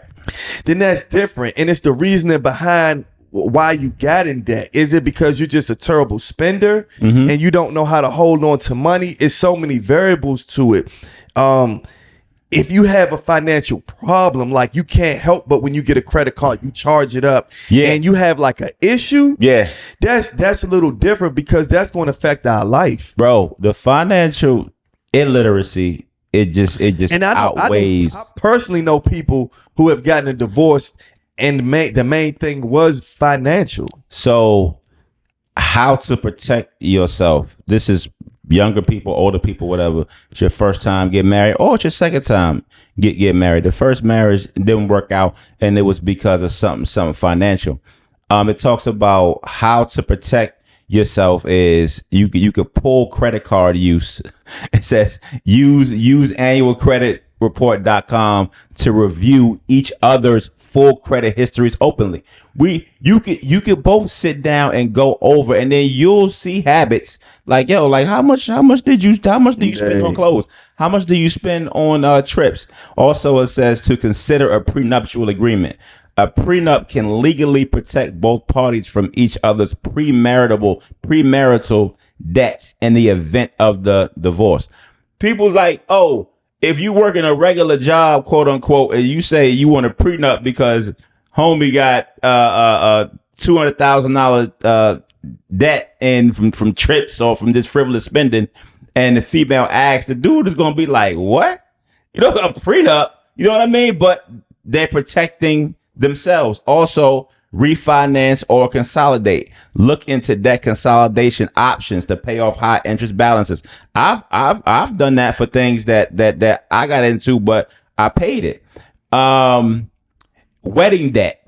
then that's different. And it's the reasoning behind why you got in debt. Is it because you're just a terrible spender and you don't know how to hold on to money? It's so many variables to it. If you have a financial problem, like you can't help but when you get a credit card, you charge it up, and you have like an issue, that's a little different because that's going to affect our life, bro. The financial illiteracy, it just and outweighs. I personally know people who have gotten a divorce, and the main thing was financial. So, how to protect yourself? This is younger people, older people, whatever. It's your first time get married, or it's your second time get married. The first marriage didn't work out, and it was because of something financial. It talks about how to protect yourself. Is you could pull credit card use. It says use annualcreditreport.com to review each other's full credit histories openly. You could both sit down and go over, and then you'll see habits like, how much do you spend on clothes? How much do you spend on trips? Also, it says to consider a prenuptial agreement. A prenup can legally protect both parties from each other's premarital debts in the event of the divorce. People's like, oh, if you work in a regular job, quote unquote, and you say you want a prenup because homie got $200,000 debt and from trips or from this frivolous spending, and the female asks, the dude is gonna be like, what? A prenup? You know what I mean? But they're protecting themselves. Also, refinance or consolidate. Look into debt consolidation options to pay off high interest balances. I've done that for things that I got into, but I paid it. Wedding debt,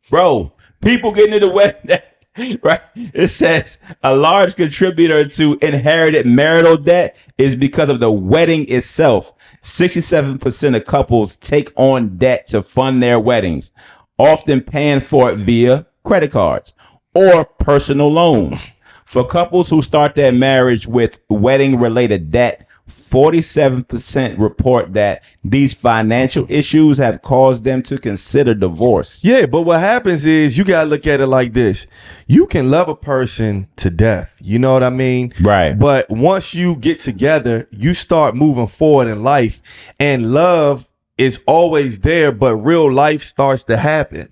bro. People getting into wedding debt. Right. It says a large contributor to inherited marital debt is because of the wedding itself. 67% of couples take on debt to fund their weddings, often paying for it via credit cards or personal loans. For couples who start their marriage with wedding-related debt, 47% report that these financial issues have caused them to consider divorce. Yeah, but what happens is you got to look at it like this. You can love a person to death. You know what I mean? Right. But once you get together, you start moving forward in life, and love is always there, but real life starts to happen.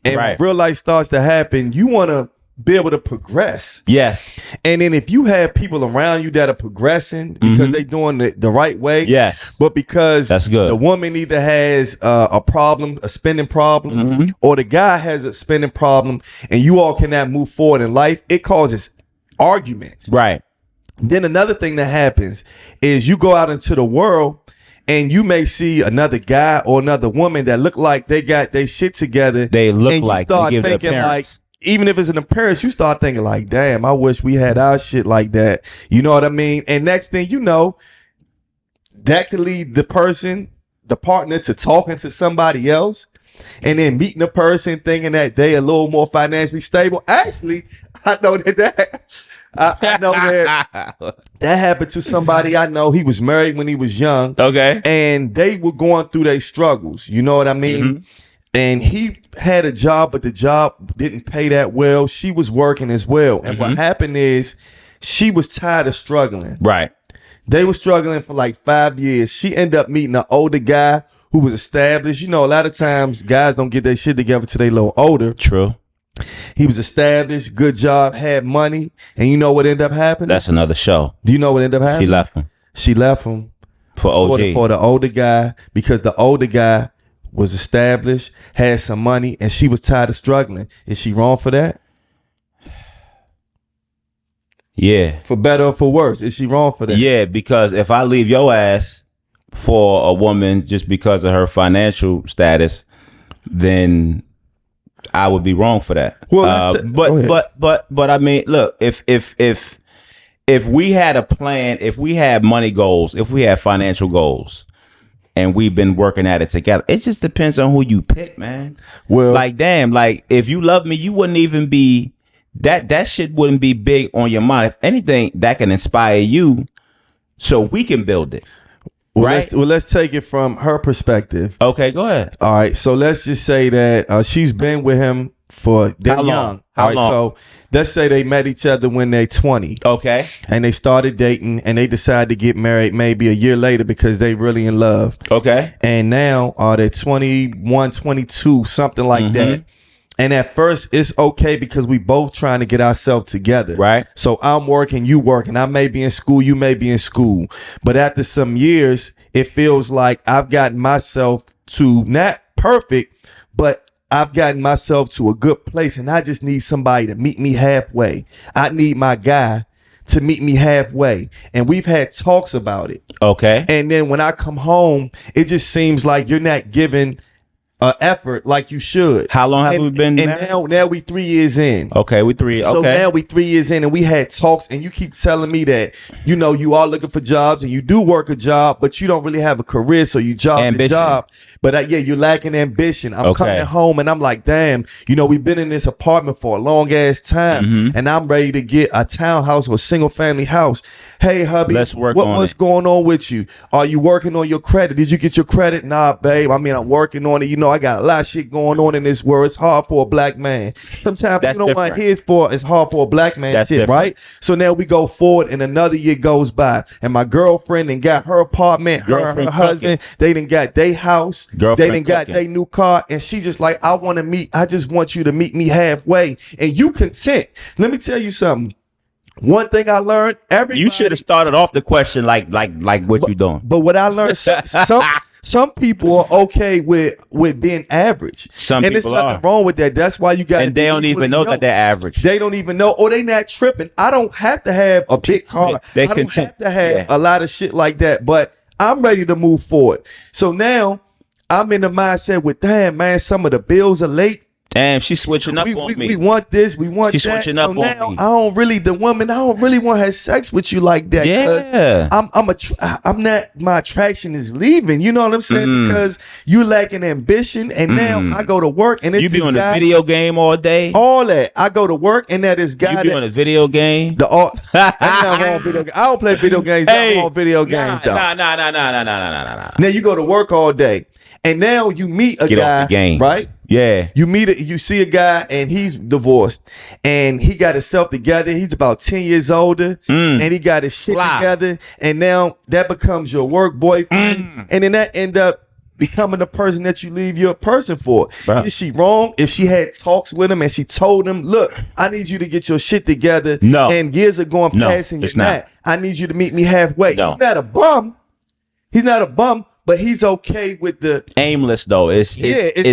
And when real life starts to happen, you want to be able to progress. Yes. And then if you have people around you that are progressing because they doing the right way. Yes. But because that's good. The woman either has a problem, a spending problem, or the guy has a spending problem, and you all cannot move forward in life, it causes arguments. Right. Then another thing that happens is you go out into the world and you may see another guy or another woman that look like they got their shit together. They look and like you start they give thinking their like, parents. even if it's an appearance, you start thinking like, damn, I wish we had our shit like that. You know what I mean? And next thing you know, that could lead the partner to talking to somebody else, and then meeting a person thinking that they a little more financially stable. Actually, I know I know that happened to somebody I know. He was married when he was young. Okay. And they were going through their struggles. You know what I mean? And he had a job, but the job didn't pay that well. She was working as well. And what happened is she was tired of struggling. Right. They were struggling for like 5 years. She ended up meeting an older guy who was established. You know, a lot of times guys don't get their shit together till they a little older. True. He was established, good job, had money, and you know what ended up happening? That's another show. Do you know what ended up happening? She left him She left him for OG. for the older guy, because the older guy was established, had some money, and she was tired of struggling. Is she wrong for that? Yeah. For better or for worse, is she wrong for that? Yeah, because if I leave your ass for a woman just because of her financial status, then I would be wrong for that. Well, but I mean, look, if we had a plan, if we had money goals, if we had financial goals, and we've been working at it together, it just depends on who you pick, man. Well, Like, damn, like if you love me, you wouldn't even be that shit wouldn't be big on your mind. If anything, that can inspire you so we can build it. Right? Let's take it from her perspective. Okay, go ahead. All right, so let's just say that she's been with him for they're How long? young. How All right, long? so let's say they met each other when they're 20. Okay. And they started dating, and they decided to get married maybe a year later because they really in love. Okay. And now they're 21, 22, something like that. And at first it's okay because we both trying to get ourselves together. Right. So I'm working, you working. I may be in school, you may be in school. But after some years, it feels like I've gotten myself to not perfect, but I've gotten myself to a good place, and I just need somebody to meet me halfway. I need my guy to meet me halfway. And we've had talks about it. Okay. And then when I come home, it just seems like you're not giving effort like you should. How long have we been And married? now we 3 years in. Okay, we 3. So Okay. now we 3 years in, and we had talks, and you keep telling me that, you know, you are looking for jobs and you do work a job, but you don't really have a career. So you job Ambition. to job. But yeah, you're lacking ambition. I'm Okay. coming home and I'm like, damn, you know, we've been in this apartment for a long ass time, and I'm ready to get a townhouse or a single family house. Hey, hubby, Let's work on what's it. going on with you? Are you working on your credit? Did you get your credit? Nah, babe. I mean, I'm working on it. You know, I got a lot of shit going on in this world. It's hard for a black man. Sometimes That's you don't want different. it's hard for a black man That's shit, different. right? So now we go forward, and another year goes by, and my girlfriend and got her apartment, her Girlfriend husband, they done got their house, Girlfriend they done got cooking. their new car, and she just like, I just want you to meet me halfway, and you content. Let me tell you something. One thing I learned, everybody, You should have started off the question like what you doing. but what I learned, some people are okay with being average. Some and there's people nothing are. wrong with that. That's why you got. And they don't even know that they're average. They don't even know, or they not tripping. I don't have to have a big car. They I don't content- have to have yeah. a lot of shit like that. But I'm ready to move forward. So now I'm in the mindset with, damn man, some of the bills are late. Damn, she's switching up We on me. want this, we want She's that. switching up so on now me. I don't really want to have sex with you like that. 'Cause Yeah. I'm not, my attraction is leaving. You know what I'm saying? Because you lacking ambition, and now I go to work and it's You be this on guy, the video game all day. all that. I go to work and that is guy You be that on a video game. the all. I'm not on video. I don't play video games. I'm on video games though. Nah. Now you go to work all day, and now you meet a Get guy, off the game. right? Yeah. You see a guy and he's divorced and he got himself together. He's about 10 years older and he got his shit Fly. together. And now that becomes your work boyfriend. And then that end up becoming the person that you leave your person for. Bruh. Is she wrong if she had talks with him and she told him, look, I need you to get your shit together. No. And years are going No, past and you're it's not. not. I need you to meet me halfway. No. He's not a bum. He's not a bum, but he's okay with the Aimless though. It's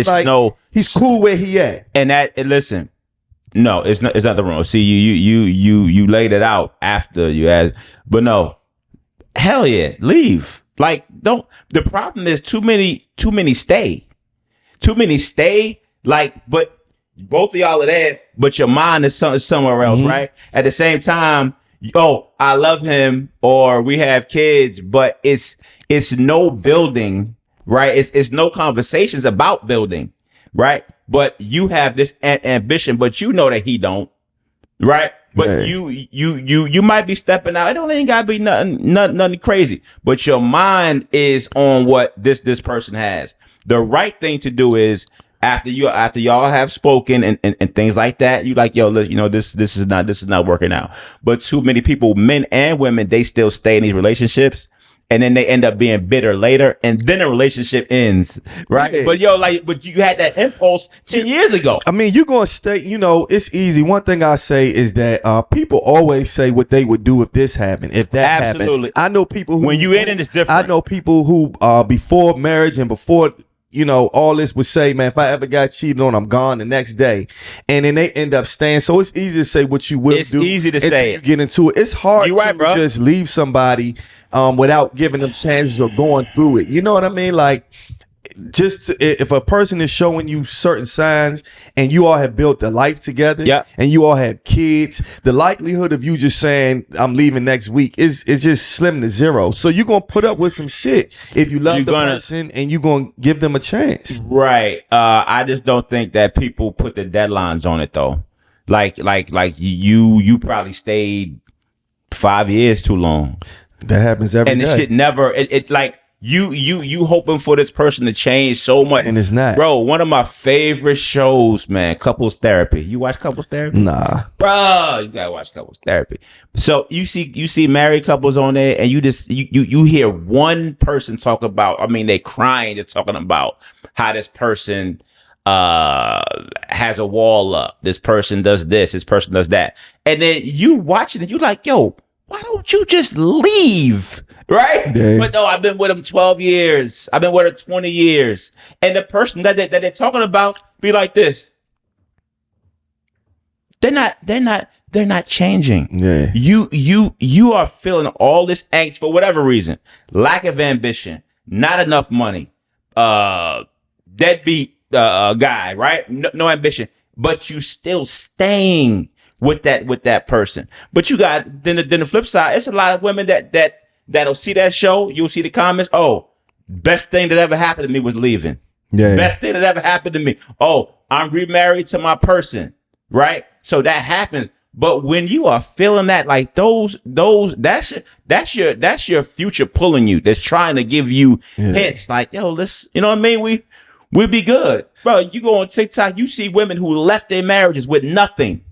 like no. he's cool where he at. And listen, no, it's not the wrong. See, you laid it out after you had, but no, hell yeah, leave. Like, don't. The problem is too many stay. Like, but both of y'all are there, but your mind is somewhere else, right? At the same time, I love him, or we have kids, but it's no building, right? It's no conversations about building, right? But you have this ambition, but you know that he don't, right? But Yeah. you might be stepping out. It don't ain't gotta be nothing crazy, but your mind is on what this person has. The right thing to do is after y'all have spoken and things like that, you like, yo, listen, this is not working out. But too many people, men and women, they still stay in these relationships. And then they end up being bitter later, and then the relationship ends, right? Yeah. But you had that impulse 10 years ago. I mean, you're going to stay, it's easy. One thing I say is that people always say what they would do if this happened, if that happened. I know people who... When you in it, it's different. I know people who, before marriage and before... all this would say, man, if I ever got cheated on, I'm gone the next day. And then they end up staying. So it's easy to say what you will do. It's easy to say. You get into it. It's hard to just leave somebody without giving them chances or going through it. You know what I mean? Like, if a person is showing you certain signs and you all have built a life together and you all have kids, the likelihood of you just saying I'm leaving next week is just slim to zero. So you're gonna put up with some shit if you love the person and you're gonna give them a chance. Right. I just don't think that people put the deadlines on it though. Like you probably stayed 5 years too long. That happens every day. And this shit never it like You hoping for this person to change so much, and it's not, bro. One of my favorite shows, man, Couples Therapy. You watch Couples Therapy? Nah, bro. You gotta watch Couples Therapy. So you see married couples on there, and you hear one person talk about. I mean, they crying, just talking about how this person has a wall up. This person does this. This person does that, and then you watching it. You like, yo, why don't you just leave? Right? Yeah. But no, I've been with him 12 years. I've been with her 20 years. And the person that they're talking about be like this. They're not changing. Yeah. You are feeling all this angst for whatever reason. Lack of ambition, not enough money, deadbeat guy, right? No ambition. But you still staying with that person. But you got then the flip side, it's a lot of women that'll see that show. You'll see the comments. Oh, best thing that ever happened to me was leaving. Yeah. Best thing that ever happened to me. Oh, I'm remarried to my person. Right? So that happens. But when you are feeling that, like those, that's your future pulling you. That's trying to give you hints. Like, yo, let's, you know what I mean? We'll be good. Bro, you go on TikTok, you see women who left their marriages with nothing,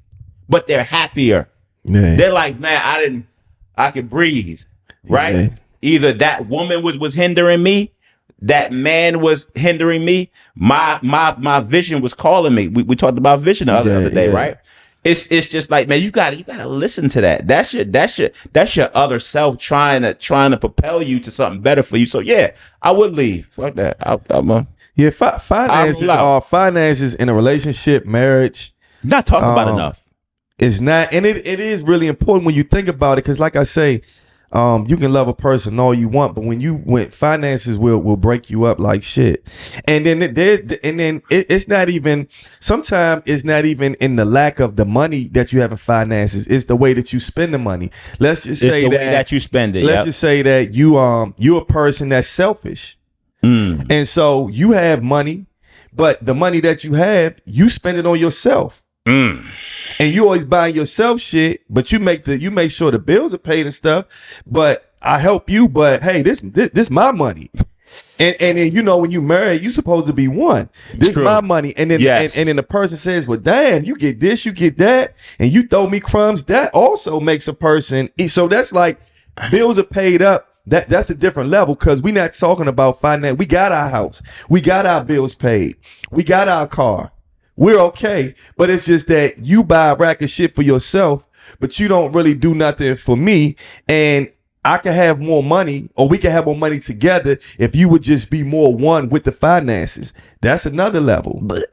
but they're happier. Yeah. They're like, man, I could breathe. Right? Yeah. Either that woman was hindering me, that man was hindering me, my vision was calling me. We talked about vision the other day, right? It's just like, man, you gotta listen to that. That's your other self trying to propel you to something better for you. So yeah, I would leave. Fuck that. Finances in a relationship, marriage. Not talking about enough. It's not, and it is really important when you think about it, because like I say, you can love a person all you want, but when finances will break you up like shit. And then it's not even, sometimes it's not even in the lack of the money that you have in finances. It's the way that you spend the money. Let's just say that you spend it. Let's just say that you're a person that's selfish. And so you have money, but the money that you have, you spend it on yourself. And you always buy yourself shit, but you make sure the bills are paid and stuff. But I help you, but hey, this my money. And then, when you marry, you supposed to be one. This is my money. And then and then the person says, well, damn, you get this, you get that, and you throw me crumbs. That also makes a person. So that's like bills are paid up. That's a different level, because we're not talking about finance. We got our house. We got our bills paid. We got our car. We're okay, but it's just that you buy a rack of shit for yourself, but you don't really do nothing for me. And I can have more money, or we can have more money together if you would just be more one with the finances. That's another level. But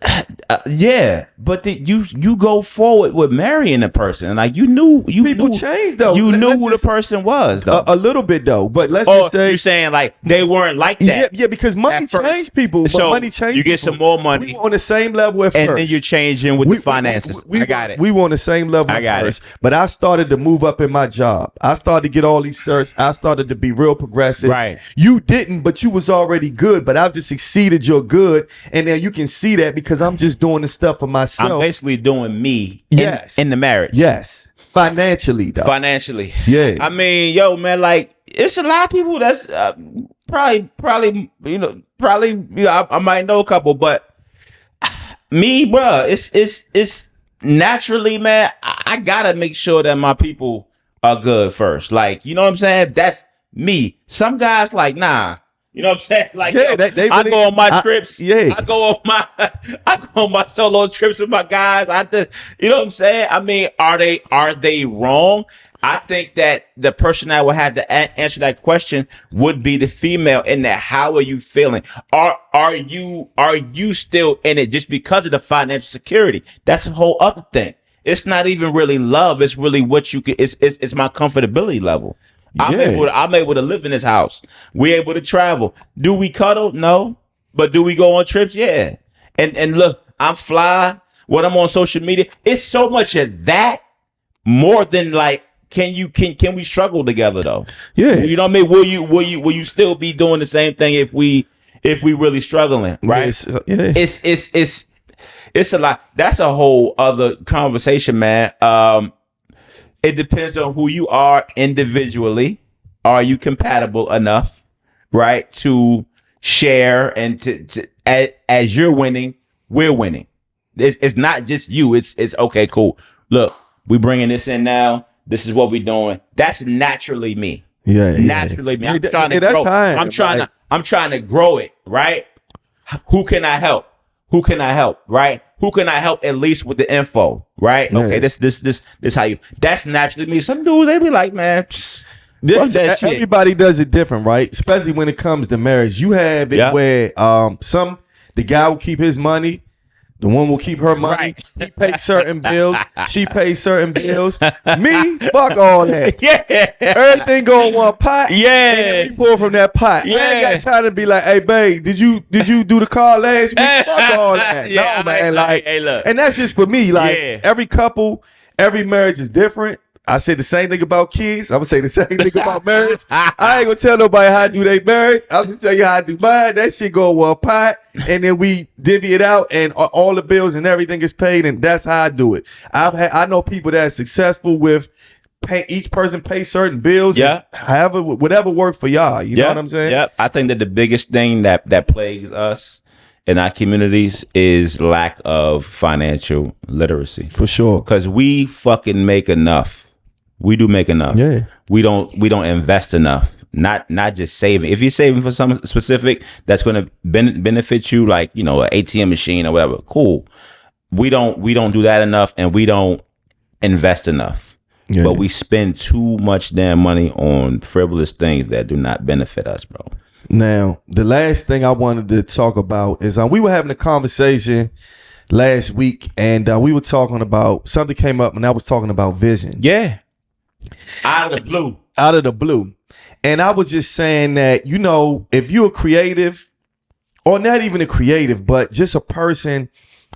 but you go forward with marrying a person, like people change though. You knew who the person was though. A little bit though, but let's just say you're saying like they weren't like that. Yeah, because money changed people. So money changed. You get some more money. We were on the same level at first, and then you're changing with the finances. I got it. We were on the same level at first, but I started to move up in my job. I started to get all these certs. I started to be real progressive. Right. You didn't, but you was already good. But I've just exceeded your good, and then you can see that because I'm just doing the stuff for myself. I'm basically doing me. In the marriage. Yes. Financially, though. Financially. Yeah. I mean, yo, man, like it's a lot of people that's probably I might know a couple, but me, bro, it's naturally, man. I gotta make sure that my people are good first. Like, you know what I'm saying? That's me. Some guys like, nah. You know what I'm saying? Like, Yeah, they I really- go on my trips. yeah. I go on my solo trips with my guys. You know what I'm saying? I mean, are they wrong? I think that the person that would have to answer that question would be the female. In that, how are you feeling? Are you still in it just because of the financial security? That's a whole other thing. It's not even really love. It's really what you can. It's my comfortability level. I'm able to live in this house. We're able to travel. Do we cuddle? No. But do we go on trips? Yeah. And look, I'm fly. When I'm on social media, it's so much of that more than like, can we struggle together though? Yeah. You know what I mean? Will you still be doing the same thing if we really struggling, right? It's a lot. That's a whole other conversation, man. It depends on who you are individually. Are you compatible enough, right, to share and to as you're winning, we're winning. It's not just you. It's okay, cool. Look, we bringing this in now. This is what we're doing. That's naturally me. Naturally me. I'm trying to grow. I'm trying to grow it, right? Who can I help? Right? Who can I help at least with the info, right? Yeah. Okay, this how you. That's naturally me. Some dudes, they be like, man, everybody does it different, right? Especially when it comes to marriage. You have it where the guy will keep his money. The one will keep her money. Right. He pays certain bills. She pays certain bills. Me, fuck all that. Yeah. Everything go in one pot. Yeah. And then we pull from that pot. Yeah. I ain't got time to be like, hey, babe, did you do the car last week? Fuck all that. No, man. Like, hey, look. And that's just for me. Like, every couple, every marriage is different. I said the same thing about kids. I'm gonna say the same thing about marriage. I ain't gonna tell nobody how to do their marriage. I'll just tell you how to do mine. That shit go in one pot, and then we divvy it out, and all the bills and everything is paid, and that's how I do it. I know people that are successful with each person pay certain bills. Yeah, however, whatever works for y'all. You know what I'm saying? Yep. I think that the biggest thing that plagues us in our communities is lack of financial literacy. For sure, because we fucking make enough. We do make enough. Yeah. We don't invest enough. Not just saving. If you're saving for something specific that's going to benefit you, like, you know, an ATM machine or whatever, cool. We don't do that enough, and we don't invest enough. Yeah. But we spend too much damn money on frivolous things that do not benefit us, bro. Now, the last thing I wanted to talk about is we were having a conversation last week, and we were talking about something came up, and I was talking about vision. Yeah. Out of the blue. And I was just saying that, you know, if you're a creative, or not even a creative, but just a person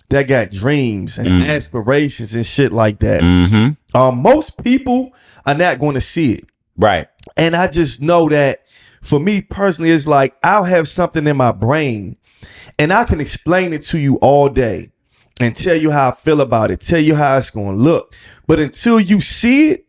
that got dreams and aspirations and shit like that, most people are not going to see it. Right. And I just know that for me personally, it's like I'll have something in my brain and I can explain it to you all day and tell you how I feel about it, tell you how it's going to look. But until you see it,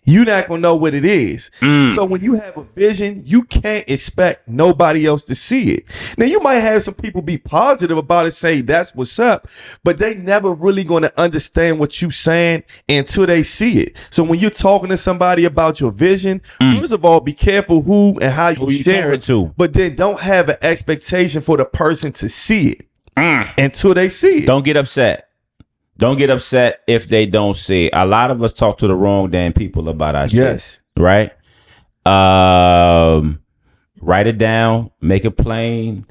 you're not going to know what it is. So when you have a vision, you can't expect nobody else to see it. Now, you might have some people be positive about it, say that's what's up, but they never really going to understand what you're saying until they see it. So when you're talking to somebody about your vision, first of all, be careful who and how you share it to. But then don't have an expectation for the person to see it until they see it. Don't get upset. Don't get upset if they don't see it. A lot of us talk to the wrong damn people about our shit, right? Write it down, make it plain.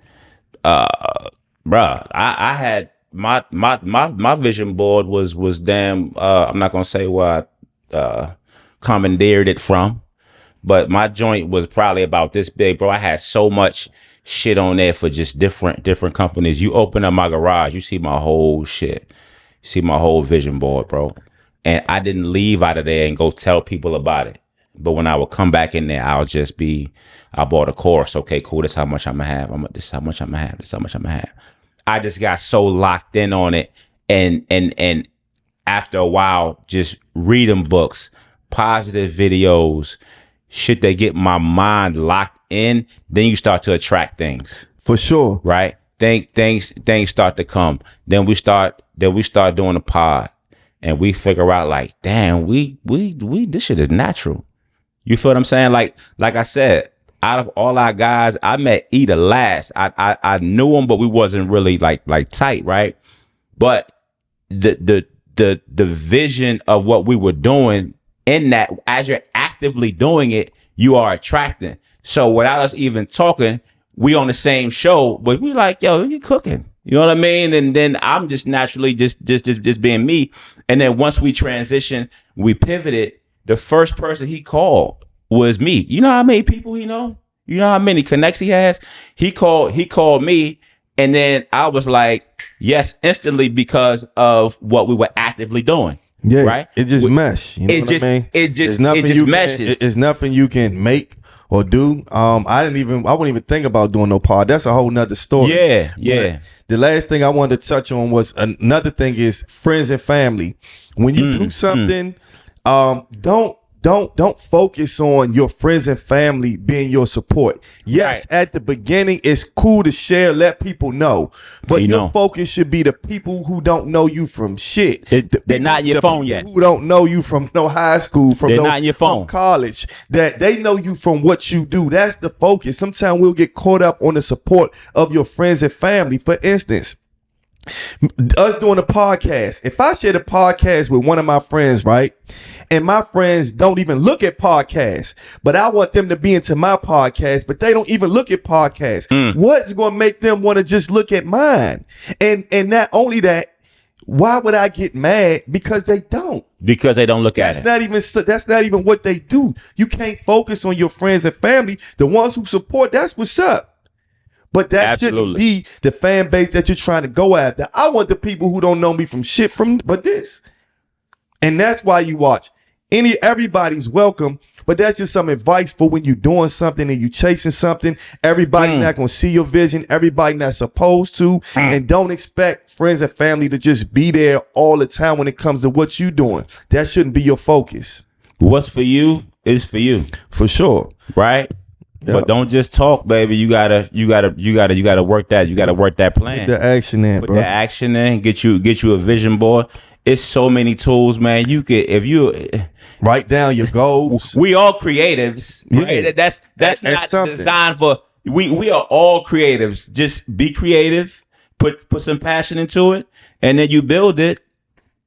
Bruh, I had my vision board was damn. I'm not gonna say where I commandeered it from, but my joint was probably about this big, bro. I had so much shit on there for just different companies. You open up my garage, you see my whole shit. See my whole vision board, bro. And I didn't leave out of there and go tell people about it. But when I would come back in there, I bought a course. Okay, cool. This is how much I'm going to have. This is how much I'm going to have. This is how much I'm going to have. I just got so locked in on it. And after a while, just reading books, positive videos, shit that get my mind locked in, then you start to attract things. For sure. Right? things start to come. Then we start doing a pod, and we figure out like, damn, we this shit is natural. You feel what I'm saying? Like I said, out of all our guys, I met E the last. I knew him, but we wasn't really like tight, right? But the vision of what we were doing in that, as you're actively doing it, you are attracting. So without us even talking, we on the same show, but we like, yo, you cooking. You know what I mean? And then I'm just naturally just being me. And then once we transitioned, we pivoted. The first person he called was me. You know how many people he know? You know how many connects he has? He called me, and then I was like, yes, instantly, because of what we were actively doing. Yeah, right. It just mesh. You know what I mean? It just meshes. It's nothing you can make or do. I wouldn't even think about doing no pod. That's a whole nother story. Yeah. But the last thing I wanted to touch on was another thing is friends and family. When you do something, don't focus on your friends and family being your support. Yes, right. At the beginning, it's cool to share, let people know. But your focus should be the people who don't know you from shit. They're not your phone yet. Who don't know you from no high school, from not your phone. From college. That they know you from what you do. That's the focus. Sometimes we'll get caught up on the support of your friends and family. For instance, us doing a podcast. If I share the podcast with one of my friends, right, and my friends don't even look at podcasts, but I want them to be into my podcast, but they don't even look at podcasts. What's going to make them want to just look at mine? And not only that, why would I get mad? Because they don't. Because they don't look at it. That's not even what they do. You can't focus on your friends and family. The ones who support, that's what's up. But that shouldn't be the fan base that you're trying to go after. I want the people who don't know me from shit but this. And that's why you watch. Everybody's welcome, but that's just some advice for when you're doing something and you chasing something. Everybody not gonna see your vision. Everybody not supposed to. And don't expect friends and family to just be there all the time when it comes to what you're doing. That shouldn't be your focus. What's for you is for you. For sure. Right? Yep. But don't just talk, baby. You gotta work that. You gotta work that plan. Put the action in, bro. Put the action in. Get you a vision board. It's so many tools, man. You could, if you write down your goals. We all creatives, right? Yeah. That's not designed for. We are all creatives. Just be creative. Put some passion into it, and then you build it.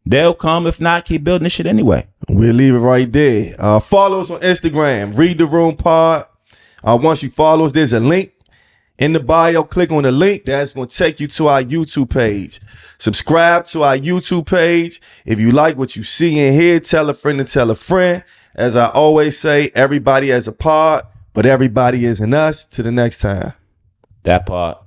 They'll come. If not, keep building this shit anyway. We'll leave it right there. Follow us on Instagram. Read the Room Pod. Once you follow us, there's a link in the bio. Click on the link. That's going to take you to our YouTube page. Subscribe to our YouTube page. If you like what you see in here, tell a friend to tell a friend. As I always say, everybody has a pod, but everybody isn't us. Till the next time. That part.